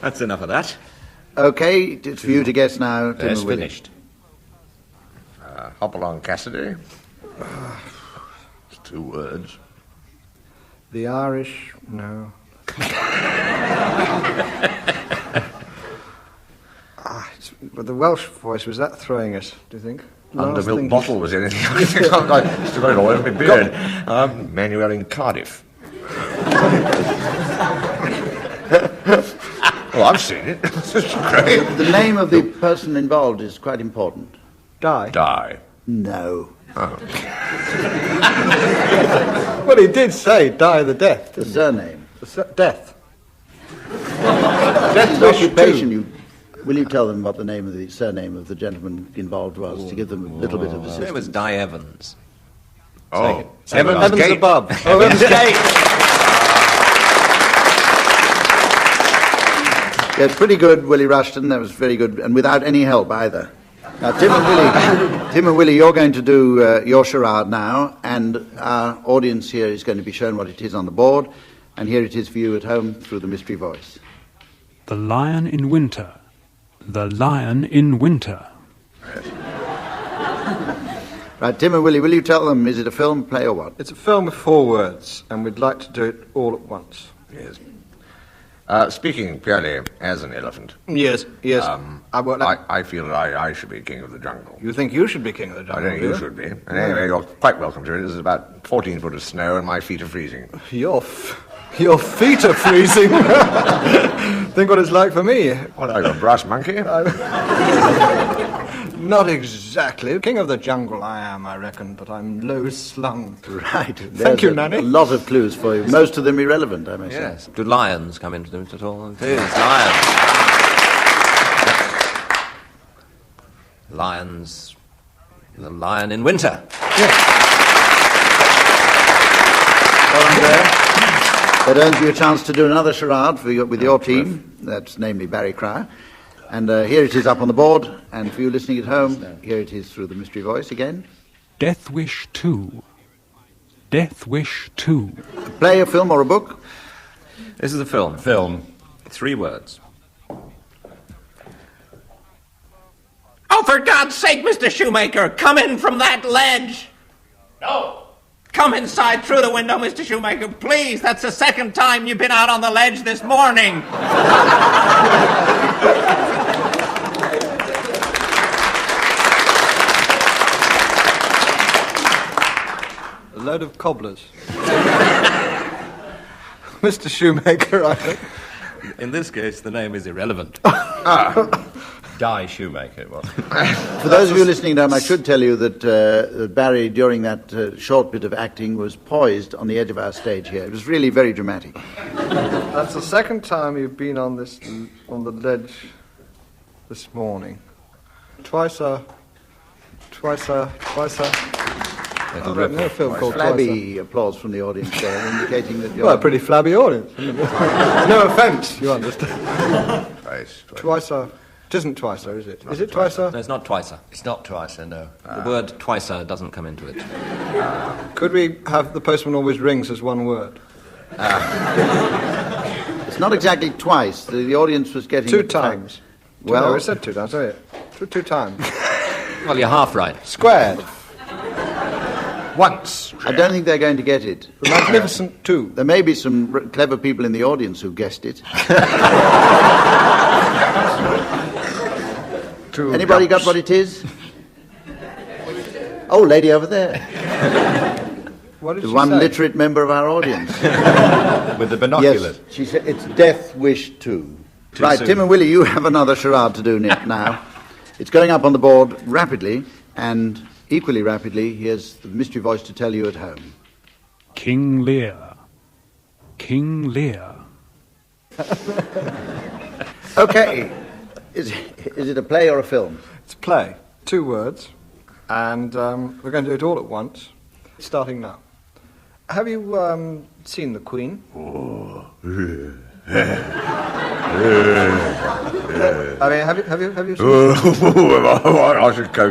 That's enough of that. Okay, it's for you to guess now, Tim Yes, and Willie. finished. Hopalong Cassidy. It's 2 words. The Irish, no. But the Welsh voice, was that throwing us, do you think? Last Undermilk thing bottle was in it. I still got it all over my beard. Manuel in Cardiff. Oh, I've seen it. This is great. The name of the person involved is quite important. Die. No. Oh. Well, he did say Die the Death. The surname. Death. That's the occupation. Will you tell them what the name of the surname of the gentleman involved was, to give them a little bit of assistance? His name was Dyer Evans. Oh, Evans Gate. above. Oh, Evans Gate. Yes, pretty good, Willie Rushton. That was very good, and without any help either. Now, Tim and Willie, you're going to do your charade now, and our audience here is going to be shown what it is on the board, and here it is for you at home through the mystery voice. The Lion in Winter. The Lion in Winter. Right, Tim and Willie, will you tell them, is it a film, play, or what? It's a film with 4 words, and we'd like to do it all at once. Yes. Speaking purely as an elephant. Yes. I feel that I should be king of the jungle. You think you should be king of the I jungle? think you should be. And anyway, you're quite welcome to it. This is about 14 foot of snow, and my feet are freezing. Your feet are freezing. Think what it's like for me. What, are you a brass monkey? Not exactly. King of the jungle I am, I reckon, but I'm low-slung. Right. Thank you, Nanny. A lot of clues for you. Most of them irrelevant, I may say. Yes. Do lions come into it at all? It is lions. Lions. The Lion in Winter. Well, Andrea, that earns you a chance to do another charade with your team. That's namely Barry Cryer. And here it is up on the board. And for you listening at home, here it is through the mystery voice again. Death Wish 2. Death Wish 2. A play, a film, or a book? This is a film. Film. 3 words. Oh, for God's sake, Mr. Shoemaker, come in from that ledge. No. Come inside through the window, Mr. Shoemaker, please. That's the 2nd time you've been out on the ledge this morning. A load of cobblers. Mr. Shoemaker, I think. In this case, the name is irrelevant. Dye shoemaker, it was. For those of you listening down, I should tell you that Barry, during that short bit of acting, was poised on the edge of our stage here. It was really very dramatic. That's the second time you've been on the ledge this morning. Twice a... I've written a film called Flabby applause from the audience there, indicating that you're... Well, a pretty flabby audience. No offence, you understand. Twice a... It isn't twice, is it? Is it twice a... No, it's not twice. It's not twice, no. The word twice doesn't come into it. Could we have the postman always rings as one word? It's not exactly twice. The audience was getting... Two times. Well... No, it said 2 times, sorry. Two times. Well, you're half right. Squared. Once. I don't think they're going to get it. The Magnificent 2. There may be some clever people in the audience who guessed it. Anybody got what it is? Oh, lady over there. What did the she one say? literate member of our audience. With the binoculars. Yes, she said it's Death Wish 2. Right, soon. Tim and Willie, you have another charade to do now. It's going up on the board rapidly, and equally rapidly, here's the mystery voice to tell you at home. King Lear. King Lear. Okay. Is it a play or a film? It's a play. 2 words. And we're going to do it all at once. Starting now. Have you seen The Queen? Oh. I mean, have you seen I should go.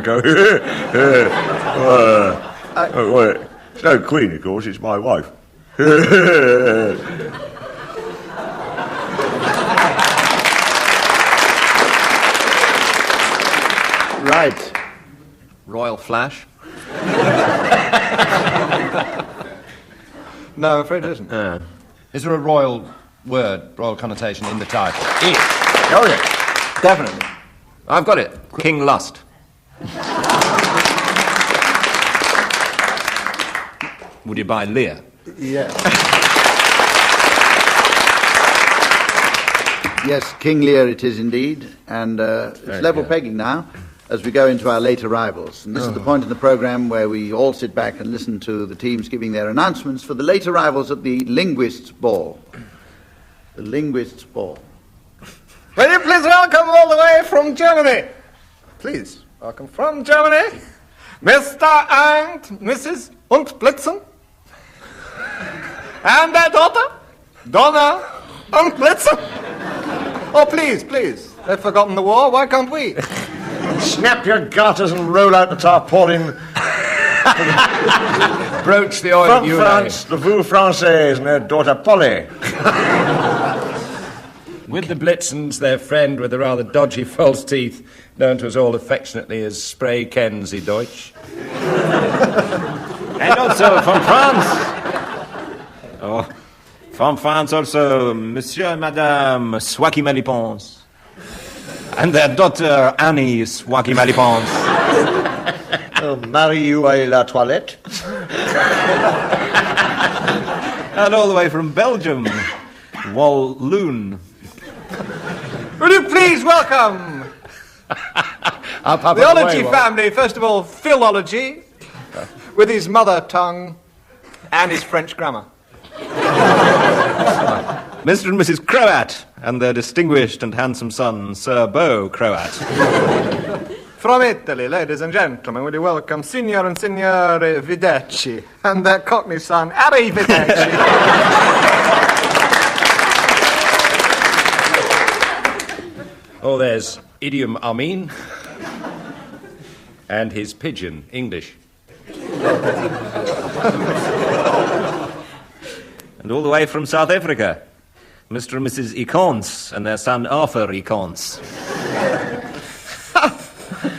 Well, it's no Queen, of course, it's my wife. Right. Royal Flash? No, I'm afraid it isn't. Is there a royal connotation in the title? Oh, yeah. Definitely. I've got it. King Lust. Would you buy Lear? Yeah. Yes, King Lear it is indeed, and it's level pegging now as we go into our late arrivals. And this is the point in the programme where we all sit back and listen to the teams giving their announcements for the late arrivals at the Linguists' Ball. The Linguists' Ball. Will you please welcome all the way from Germany? Please, welcome from Germany, Mr. and Mrs. und Blitzen, and their daughter, Donna und Blitzen. Oh, please, they've forgotten the war, why can't we? Snap your garters and roll out the tarpaulin. Broach the oil From you France, the Vous Française and their daughter Polly. With the Blitzens, their friend with the rather dodgy false teeth, known to us all affectionately as Spray Kenzie Deutsch. And also from France. Oh, from France also, Monsieur and Madame Swacky Malipons. And their daughter Annie Swacky Malipons. Marry you à la toilette. And all the way from Belgium, Walloon. Will you please welcome the Ology family, first of all, philology, with his mother tongue and his French grammar. Mr. and Mrs. Croat, and their distinguished and handsome son, Sir Beau Croat. From Italy, ladies and gentlemen, will you welcome Signor and Signore Videcci, and their Cockney son, Harry Videcci. Oh, there's Idiom Amin, and his pigeon, English. And all the way from South Africa, Mr. and Mrs. Econs, and their son Arthur Econs.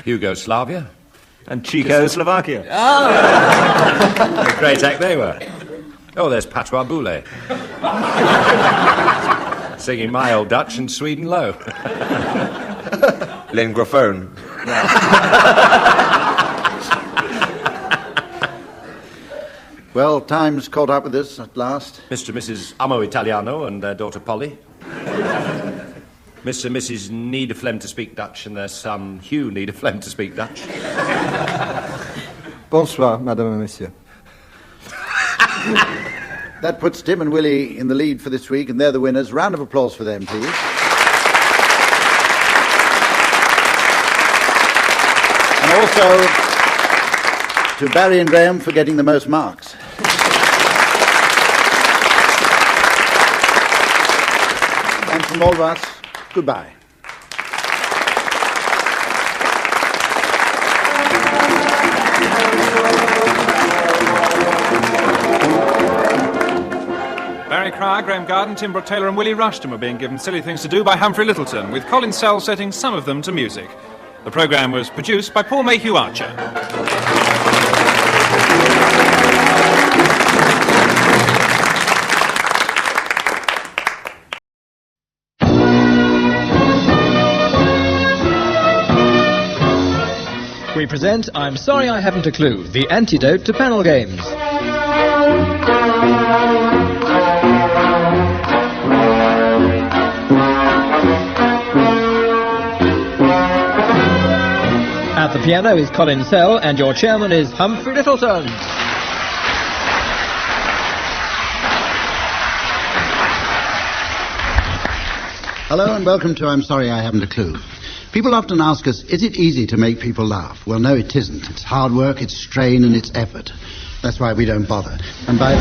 Yugoslavia. And Czechoslovakia. What a great act they were. Oh, there's Patois Boulay. Singing My Old Dutch and Sweden Low. Linguaphone. Well, time's caught up with us at last. Mr. and Mrs. Amo Italiano and their daughter Polly. Mr. and Mrs. need a phlegm to speak Dutch, and their son, Hugh, need a phlegm to speak Dutch. Bonsoir, madame et monsieur. That puts Tim and Willie in the lead for this week, and they're the winners. Round of applause for them, please. And also to Barry and Graham for getting the most marks. And from all of us, goodbye. Barry Cryer, Graham Garden, Tim Brooke Taylor and Willie Rushton were being given Silly Things to Do by Humphrey Littleton, with Colin Sell setting some of them to music. The programme was produced by Paul Mayhew Archer. We present I'm Sorry I Haven't a Clue, the antidote to panel games. At the piano is Colin Sell, and your chairman is Humphrey Littleton. Hello and welcome to I'm Sorry I Haven't a Clue. People often ask us, is it easy to make people laugh? Well, no, it isn't. It's hard work, it's strain, and it's effort. That's why we don't bother. And by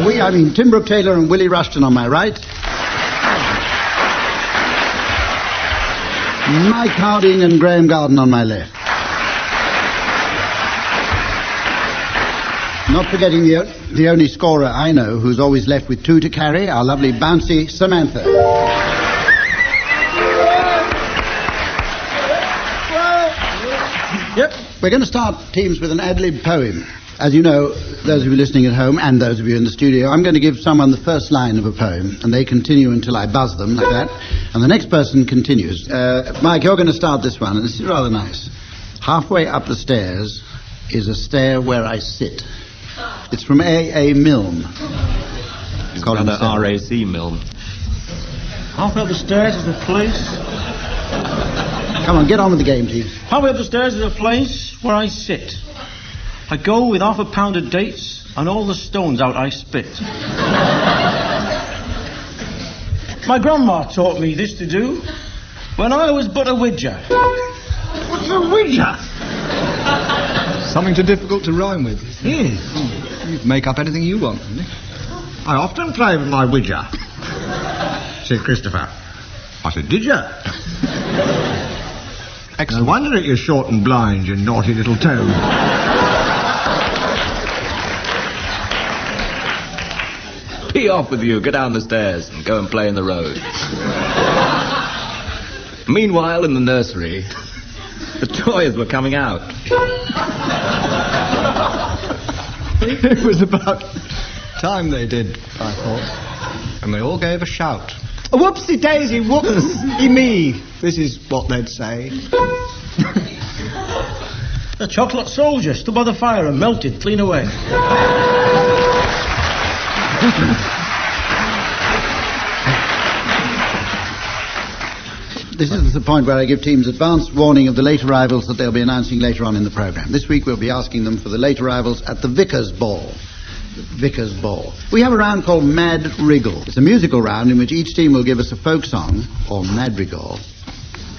we, I mean Tim Brooke Taylor and Willie Rushton on my right. Mike Harding and Graham Garden on my left. Not forgetting the only scorer I know who's always left with two to carry, our lovely bouncy Samantha. Yep. We're going to start teams with an ad-lib poem. As you know, those of you listening at home and those of you in the studio, I'm going to give someone the first line of a poem, and they continue until I buzz them, like that, and the next person continues. Mike, you're going to start this one, and this is rather nice. Halfway up the stairs is a stair where I sit. It's from A.A. Milne. It's rather R.A.C. Milne. Halfway up the stairs is a place... Come on, get on with the game, please. Halfway up the stairs is a place where I sit. I go with half a pound of dates, and all the stones out I spit. My grandma taught me this to do when I was but a widger. What's a widger? Something too difficult to rhyme with. Yes. You can make up anything you want. I often play with my widger, said Christopher. I said, did ya? No wonder that you're short and blind, you naughty little toad. Be off with you, get down the stairs and go and play in the road. Meanwhile, in the nursery, the toys were coming out. It was about time they did, I thought. And they all gave a shout. Whoopsie daisy, whoops-y me. This is what they'd say. The chocolate soldier stood by the fire and melted clean away. This is the point where I give teams advance warning of the late arrivals that they'll be announcing later on in the programme. This week we'll be asking them for the late arrivals at the Vicar's Ball. Vicar's Ball. We have a round called Mad Wriggle. It's a musical round in which each team will give us a folk song, or madrigal,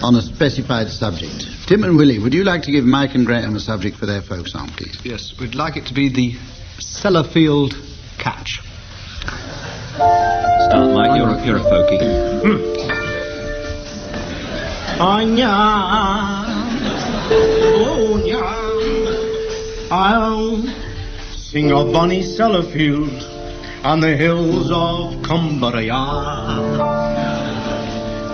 on a specified subject. Tim and Willie, would you like to give Mike and Graham a subject for their folk song, please? Yes, we'd like it to be the Sellafield Catch. Start, Mike, you're a folkie. I'll sing of bonny Sellafield on the hills of Cumbria,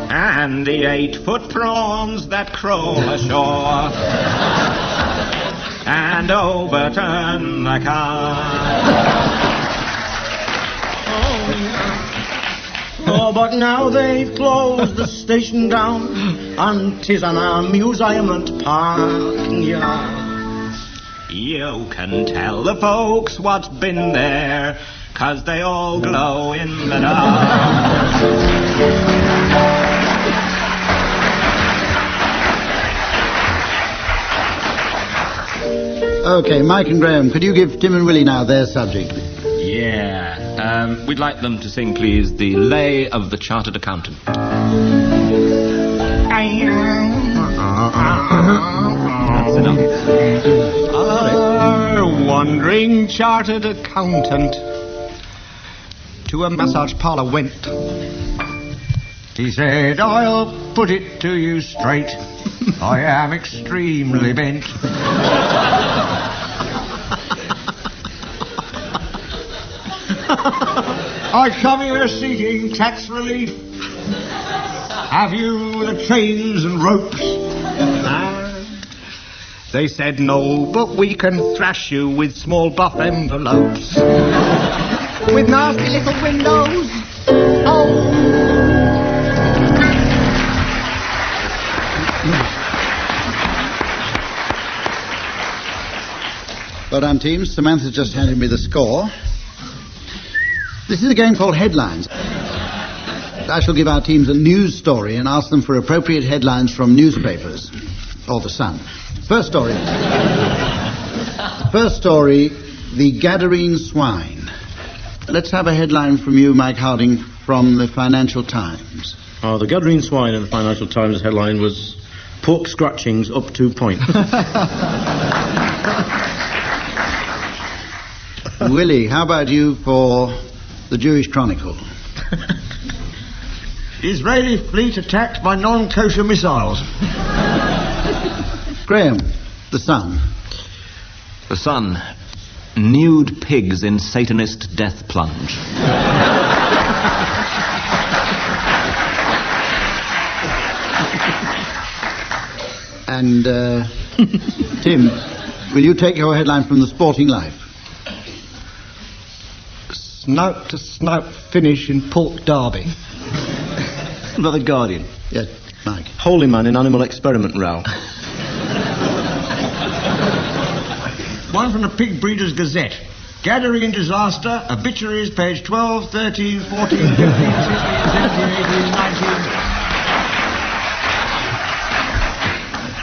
and the 8-foot prawns that crawl ashore and overturn the car. Oh, but now they've closed the station down, and 'tis an amusement parking yard. You can tell the folks what's been there, 'cause they all glow in the dark. OK, Mike and Graham, could you give Tim and Willie now their subject? Yeah. We'd like them to sing, please, The Lay of the Chartered Accountant. That's enough. A wandering chartered accountant to a massage parlour went. He said, I'll put it to you straight, I am extremely bent. I come here seeking tax relief. Have you the chains and ropes? They said no, but we can thrash you with small buff envelopes. With nasty little windows. Oh. Well done, teams. Samantha's just handed me the score. This is a game called Headlines. I shall give our teams a news story and ask them for appropriate headlines from newspapers or the Sun. First story. The Gadarene Swine. Let's have a headline from you, Mike Harding, from the Financial Times. Oh, the Gadarene Swine in the Financial Times headline was pork scratchings up 2 points. Willie, how about you for the Jewish Chronicle? Israeli fleet attacked by non-kosher missiles. Graham, the Sun. The Sun. Nude pigs in Satanist death plunge. And, Tim, will you take your headline from the Sporting Life? Snout-to-snout finish in Pork Derby. About the Guardian. Yes, Mike. Holy man in animal experiment row. One from the Pig Breeders' Gazette. Gadarene disaster, obituaries, page 12, 13, 14, 15, 16, 17, 18,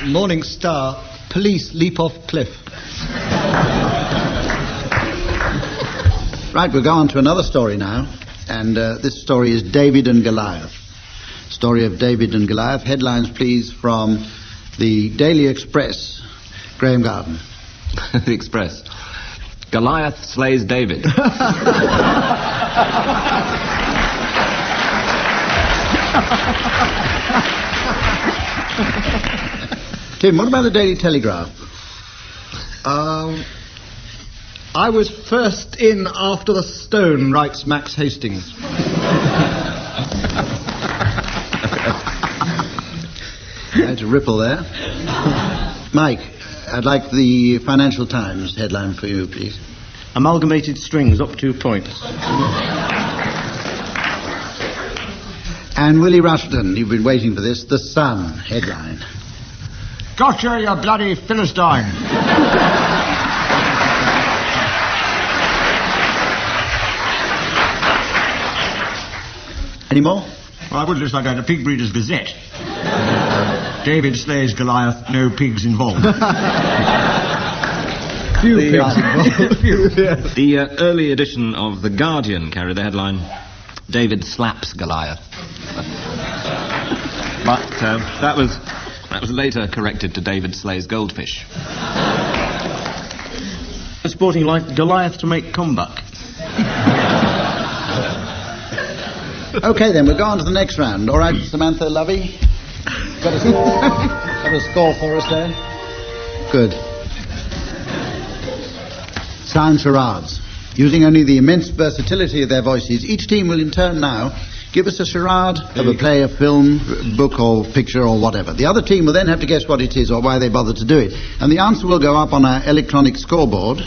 19. Morning Star, police leap off cliff. Right, we'll go on to another story now. And this story is David and Goliath. Story of David and Goliath. Headlines, please, from the Daily Express. Graham Garden. The Express. Goliath slays David. Tim, what about the Daily Telegraph? I was first in after the stone, writes Max Hastings. I had to ripple there. Mike, I'd like the Financial Times headline for you, please. Amalgamated strings up 2 points. And Willie Rushton, you've been waiting for this. The Sun headline. Gotcha, you bloody Philistine. Any more? Well, I would just like to have the Pig Breeders' Gazette. David slays Goliath, no pigs involved. Few pigs involved. The early edition of The Guardian carried the headline, David slaps Goliath. But that was later corrected to David slays goldfish. Sporting Life, Goliath to make comeback. OK, then, we'll go on to the next round. All right, Samantha, lovey? Got a score for us there? Good. Sound charades. Using only the immense versatility of their voices, each team will in turn now give us a charade of a play, a film, book or picture or whatever. The other team will then have to guess what it is or why they bothered to do it. And the answer will go up on our electronic scoreboard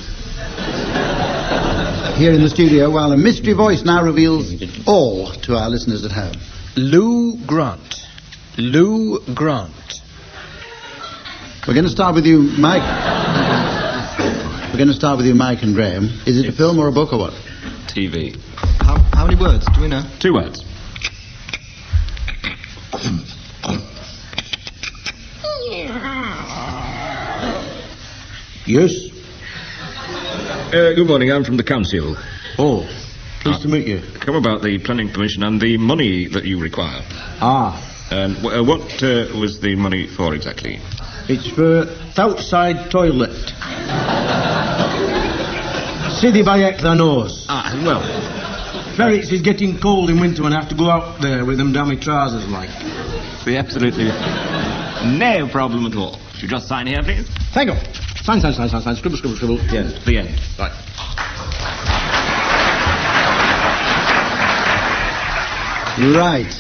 here in the studio, while a mystery voice now reveals all to our listeners at home. Lou Grant. Lou Grant. We're going to start with you, Mike. We're going to start with you, Mike and Graham. Is it a film or a book or what? TV. How many words do we know? 2 words. Yes. Good morning, I'm from the council. Oh, pleased to meet you. Come about the planning permission and the money that you require. And what was the money for exactly? It's for the outside toilet. City by the nose. Well. Ferrets is getting cold in winter and I have to go out there with them dammy trousers like. Be absolutely no problem at all. You just sign here, please. Thank you. Sign. Scribble. Yes, the end. Right. You're right.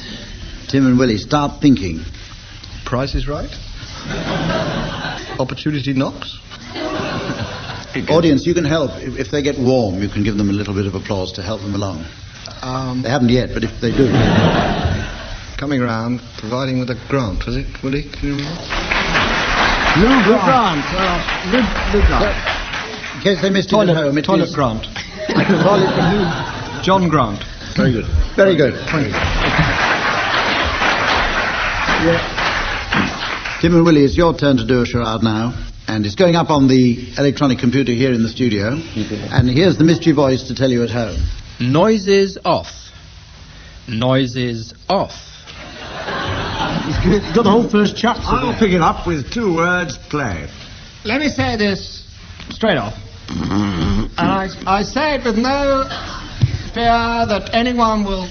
Tim and Willie, start thinking. Price is right. Opportunity knocks. Audience, you can help. If they get warm, you can give them a little bit of applause to help them along. They haven't yet, but if they do. Coming round, providing with a grant, was it, Willie? Can you remember? Lou Grant. In case they missed it at home, it Toilet is... Grant. I can call it Lou. John Grant. Very good. Very good. Thank you. Tim and Willie, it's your turn to do a charade now. And it's going up on the electronic computer here in the studio. And here's the mystery voice to tell you at home. Noises off. Noises off. He's got the whole first chapter. I'll pick it up with 2 words, play. Let me say this straight off. And I say it with no fear that anyone will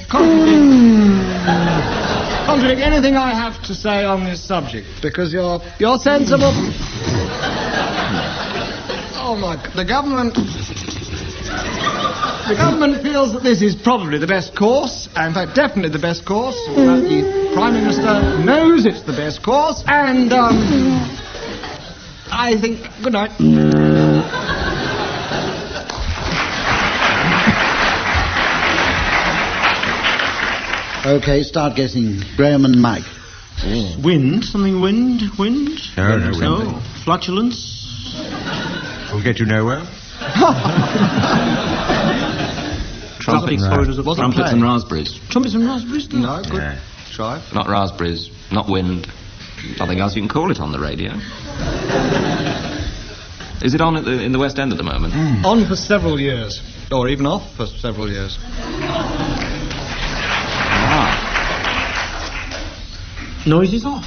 contradict anything I have to say on this subject, because you're sensible. Oh my! The government feels that this is probably the best course. In fact, definitely the best course. The Prime Minister knows it's the best course, and I think. Good night. Okay, start guessing. Graham and Mike. Wind? Something wind? No. Flatulence? We'll get you nowhere. Trumpets and raspberries. Trumpets and raspberries? No, good. Yeah. Try. Not raspberries, not wind. Nothing else you can call it on the radio. Is it on in the West End at the moment? On for several years. Or even off for several years. Noises off.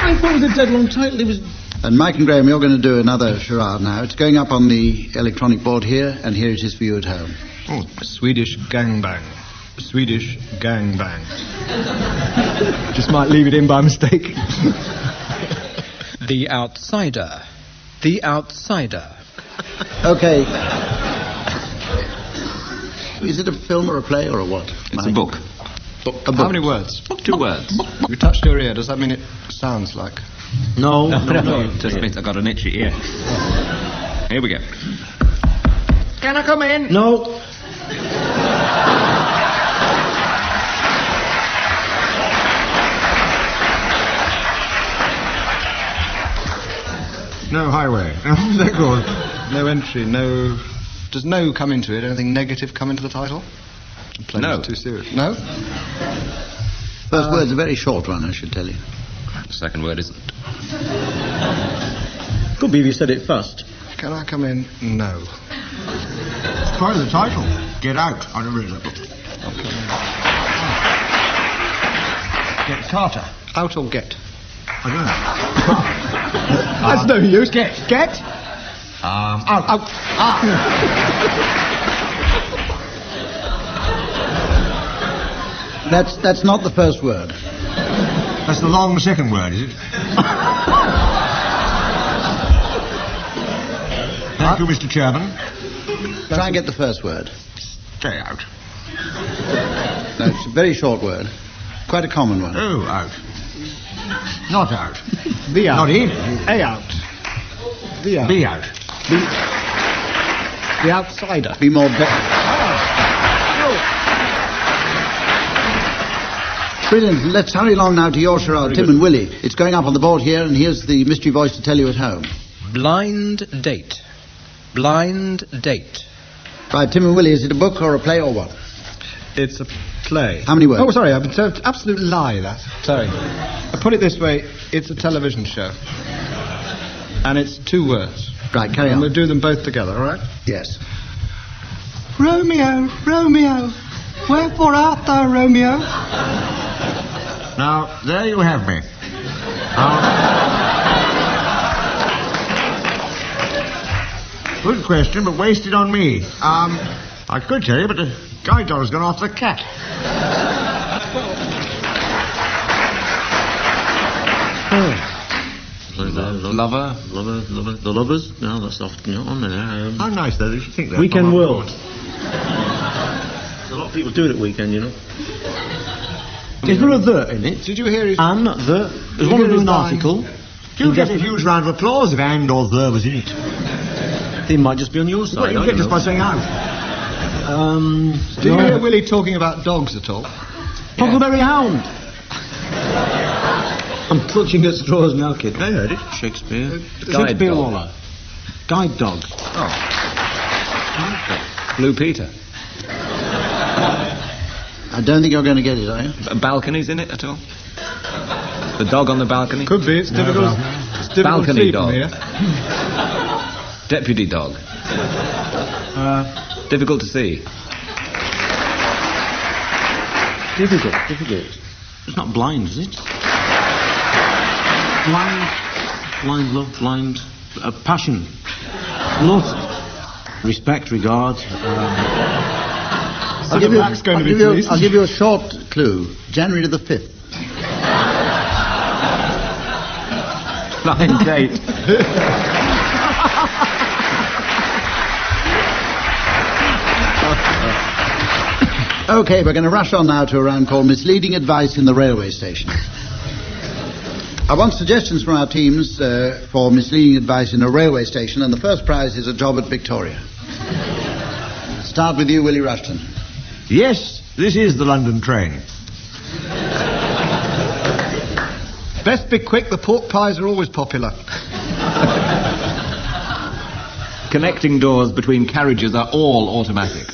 I thought it was a dead long title. It was... And Mike and Graham, you're going to do another charade now. It's going up on the electronic board here, and here it is for you at home. Oh, Swedish gangbang. Swedish gangbang. Just might leave it in by mistake. The Outsider. The Outsider. Okay. Is it a film or a play or a what? It's a book. A book. How many words? 2 words. You touched your ear. Does that mean it sounds like? No. Just means I got an itchy ear. Here we go. Can I come in? No. No highway. They're good. No entry, no... Does no come into it? Anything negative come into the title? No. Too serious. No? First word's a very short one, I should tell you. The second word isn't. Could be if you said it first. Can I come in? No. It's part of the title. Get out. I never read that book. Get Carter. Out or get? I don't know. That's no use. Get. Out. That's not the first word. That's the long second word, is it? Thank you, Mr. Chairman. Try and get the first word. Stay out. No, it's a very short word. Quite a common one. Oh, out. Not out. The out. Not in. A out. The out. Be out. The Outsider. Be more... Brilliant. Let's hurry along now to your charade, Tim and Willie. It's going up on the board here, and here's the mystery voice to tell you at home. Blind date. Blind date. Right, Tim and Willie, is it a book or a play or what? It's a play. How many words? Oh, sorry, I've been told absolute lie, that. Sorry. I put it this way, it's a television show. And it's 2 words. Right, carry on. And we'll do them both together, all right? Yes. Romeo, Romeo, wherefore art thou, Romeo? Now, there you have me. Good question, but wasted on me. I could tell you, but the guide dog has gone after the cat. The lovers. No, that's often not on there. How nice, though, you should think that. Weekend World. A lot of people do it at weekend, you know. Is there a the in it? Did you hear his... And the. There's one of an article. Do you get a huge round of applause if and or the was in it? They might just be on your side. What do you get just by saying out? Did you hear Willie talking about dogs at all? Huckleberry Hound. I'm clutching at straws now, kid. I heard it. Shakespeare. Shakespeare Waller. Guide dog. Oh. Blue Peter. I don't think you're going to get it, are you? Balconies in it at all? The dog on the balcony? Could be, it's difficult. It's difficult Balcony to see from dog. here. Deputy dog. Difficult to see. Difficult. It's not blind, is it? Blind love, blind passion, lust, respect, regard. I'll give you a short clue. January the 5th. Blind date. Okay, we're going to rush on now to a round called Misleading Advice in the Railway Station. I want suggestions from our teams for misleading advice in a railway station, and the first prize is a job at Victoria. Start with you, Willie Rushton. Yes, this is the London train. Best be quick, the pork pies are always popular. Connecting doors between carriages are all automatic.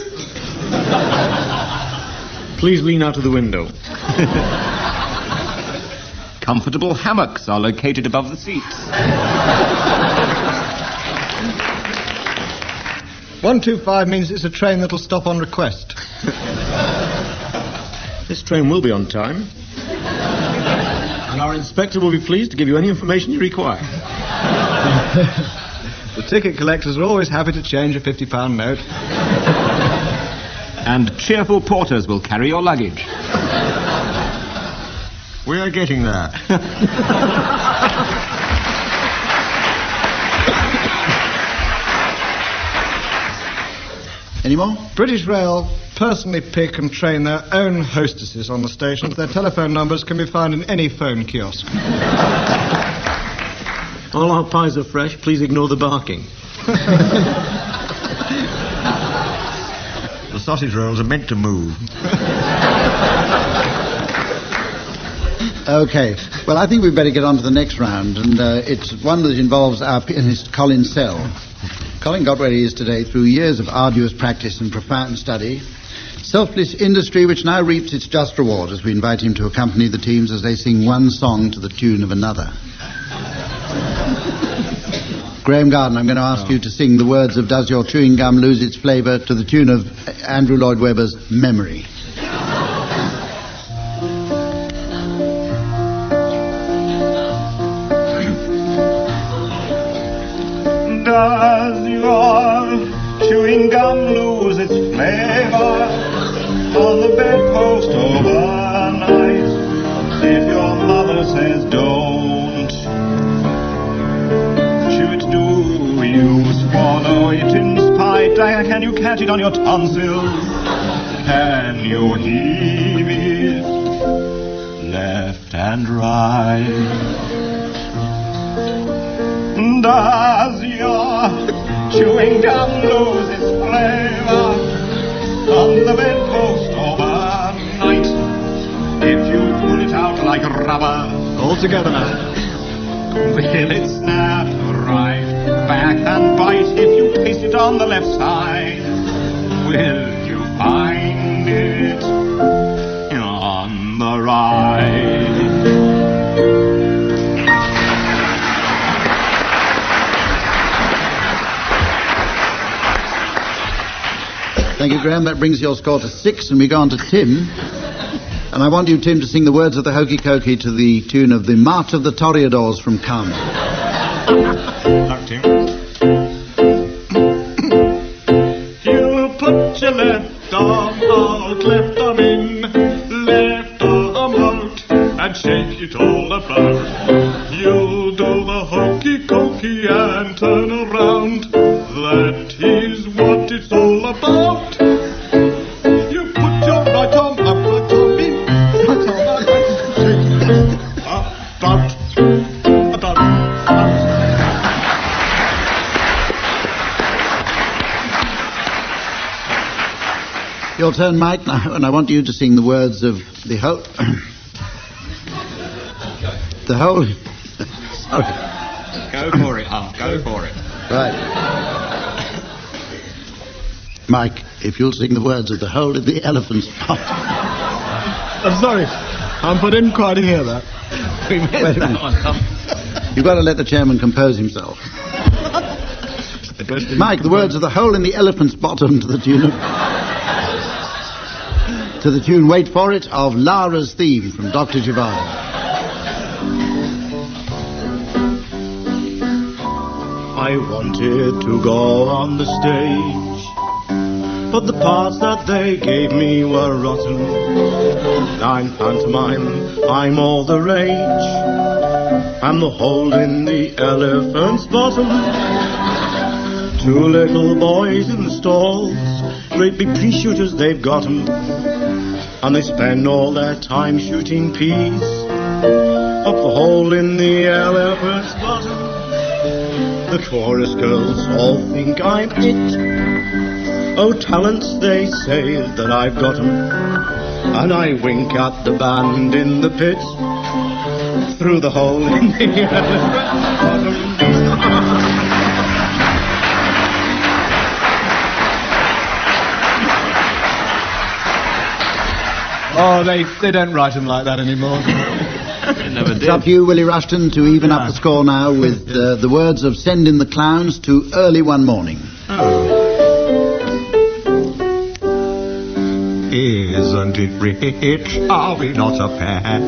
Please lean out of the window. Comfortable hammocks are located above the seats. 125 means it's a train that'll stop on request. This train will be on time. And our inspector will be pleased to give you any information you require. The ticket collectors are always happy to change a £50 note. And cheerful porters will carry your luggage. We are getting there. Any more? British Rail personally pick and train their own hostesses on the stations. Their telephone numbers can be found in any phone kiosk. All our pies are fresh. Please ignore the barking. The sausage rolls are meant to move. Okay. Well, I think we'd better get on to the next round, and it's one that involves our pianist, Colin Sell. Colin got where he is today through years of arduous practice and profound study. Selfless industry which now reaps its just reward as we invite him to accompany the teams as they sing one song to the tune of another. Graham Garden, I'm going to ask you to sing the words of Does Your Chewing Gum Lose Its Flavour to the tune of Andrew Lloyd Webber's Memory. Does your chewing gum lose its flavor on the bedpost overnight? If your mother says don't chew it, do you swallow it in spite? Dyer, can you catch it on your tonsils? Can you heave it left and right? Does your chewing gum lose its flavor on the bedpost overnight? If you pull it out like rubber, all together now, will it snap right back and bite? If you taste it on the left side, will you find it ride. Thank you, Graham. That brings your score to 6, and we go on to Tim. And I want you, Tim, to sing the words of the Hokey Cokey to the tune of the March of the Toreadors from Carmen. Luck, Tim. You put your left arm out, left arm in, left arm out, and shake it all about. You'll do the hokey cokey and turn around. That is what it's all about. You put your right arm up, right arm in, right arm out, about. Your turn, Mike, now, and I want you to sing the words of the whole... the whole... Sorry. Go for it, Hum. Go for it. Right. Mike, if you'll sing the words of the Hole in the Elephant's Pot. I'm sorry, Hump, I didn't quite hear that. We missed Wait a that minute. one, Hum. You've got to let the chairman compose himself. Mike, the words of the Hole in the Elephant's Bottom to the tune of... to the tune, wait for it, of Lara's Theme from Dr. Giovanni. I wanted to go on the stage, but the parts that they gave me were rotten. I'm pantomime, I'm all the rage. I'm the hole in the elephant's bottom. 2 little boys in the stalls, great big pea shooters they've got 'em, and they spend all their time shooting peas up the hole in the elephant's bottom. The chorus girls all think I'm it. Oh, talents, they say that I've got 'em, and I wink at the band in the pit through the hole in the elephant's bottom. Oh, they don't write them like that anymore. It's up to you, Willie Rushton, to even up the score now with the words of Send in the Clowns to Early One Morning. Isn't it rich? Are we not a pair?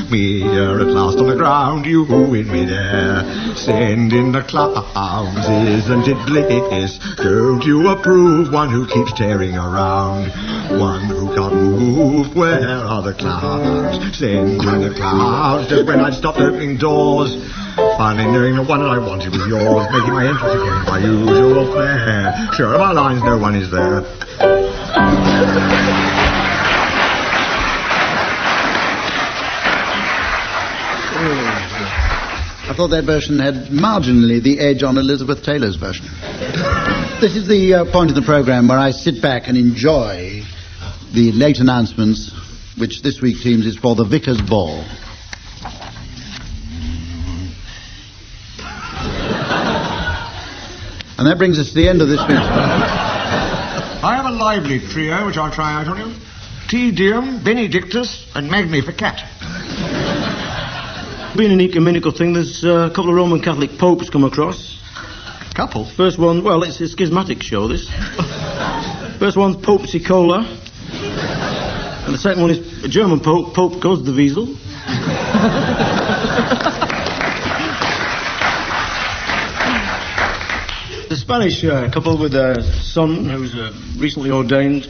Me here at last on the ground, you in midair. Send in the clowns, isn't it bliss? Don't you approve one who keeps tearing around? One who can't move, where are the clowns? Send in the clowns, just when I'd stopped opening doors. Finally knowing the one that I wanted was yours, making my entrance again my usual fare. Sure, of our lines, no one is there. I thought that version had marginally the edge on Elizabeth Taylor's version. This is the point of the programme where I sit back and enjoy the late announcements, which this week seems is for the Vicar's Ball. And that brings us to the end of this week's program. I have a lively trio which I'll try out on you. Te Deum, Benedictus, and Magnificat. Being an ecumenical thing, there's a couple of Roman Catholic popes come across. Couple? First one, well, it's a schismatic show, this. First one's Pope Cicola. And the second one is a German pope, Pope Gosdewiesel. The Spanish couple with a son who's recently ordained,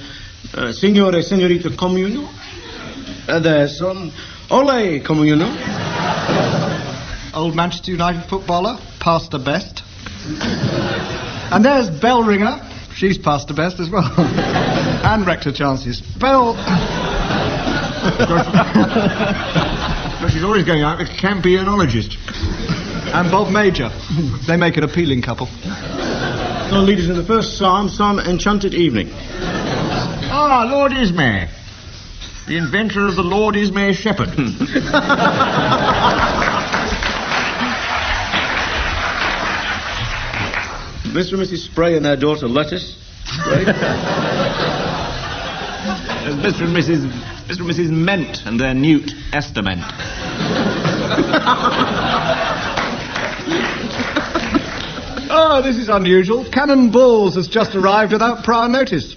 Signore and Senorita Comuno. Their son, Ole Comuno. Old Manchester United footballer, Pastor Best. And there's Bell Ringer. She's Pastor Best as well. And Rector Chances. Bell... But she's always going out with campionologist. And Bob Major. They make an appealing couple. I'll lead us in the first psalm, Psalm Enchanted Evening. Ah, Lord Ismay. The inventor of the Lord Ismay Shepherd. Mr. and Mrs. Spray and their daughter Lettuce. Spray. Mr. and Mrs. Mr. and Mrs. Ment and their newt Estament. Oh, this is unusual. Cannon Balls has just arrived without prior notice.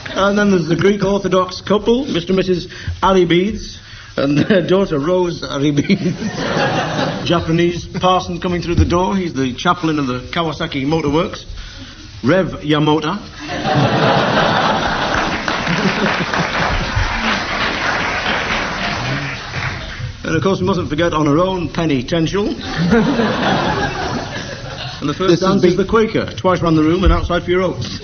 And then there's the Greek Orthodox couple, Mr. and Mrs. Aribides, and their daughter Rose Aribides. Japanese parson coming through the door. He's the chaplain of the Kawasaki Motor Works. Rev Yamota. And of course we mustn't forget on our own penitential. And the first dance is the Quaker, twice round the room and outside for your oats.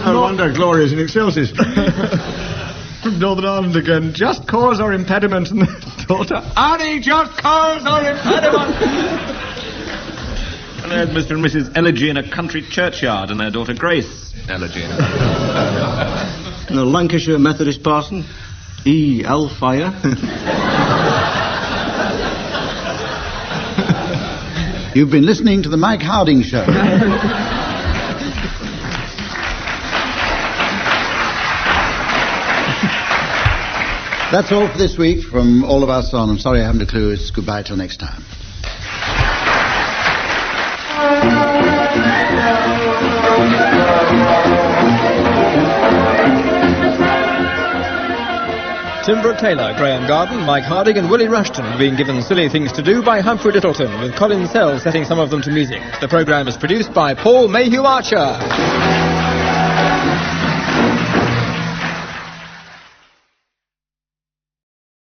No wonder Gloria's in excelsis. From Northern Ireland again. Just cause or impediment, and the daughter, Annie, just cause or impediment. And there's Mr. and Mrs. Elegy in a country churchyard and their daughter Grace Elegy. And the Lancashire Methodist parson, E. L. Fire. You've been listening to the Mike Harding Show. That's all for this week from all of us on I'm Sorry I Haven't a Clue. It's goodbye till next time. Tim Brooke Taylor, Graham Garden, Mike Harding and Willie Rushton are being given Silly Things to Do by Humphrey Littleton, with Colin Sells setting some of them to music. The programme is produced by Paul Mayhew Archer.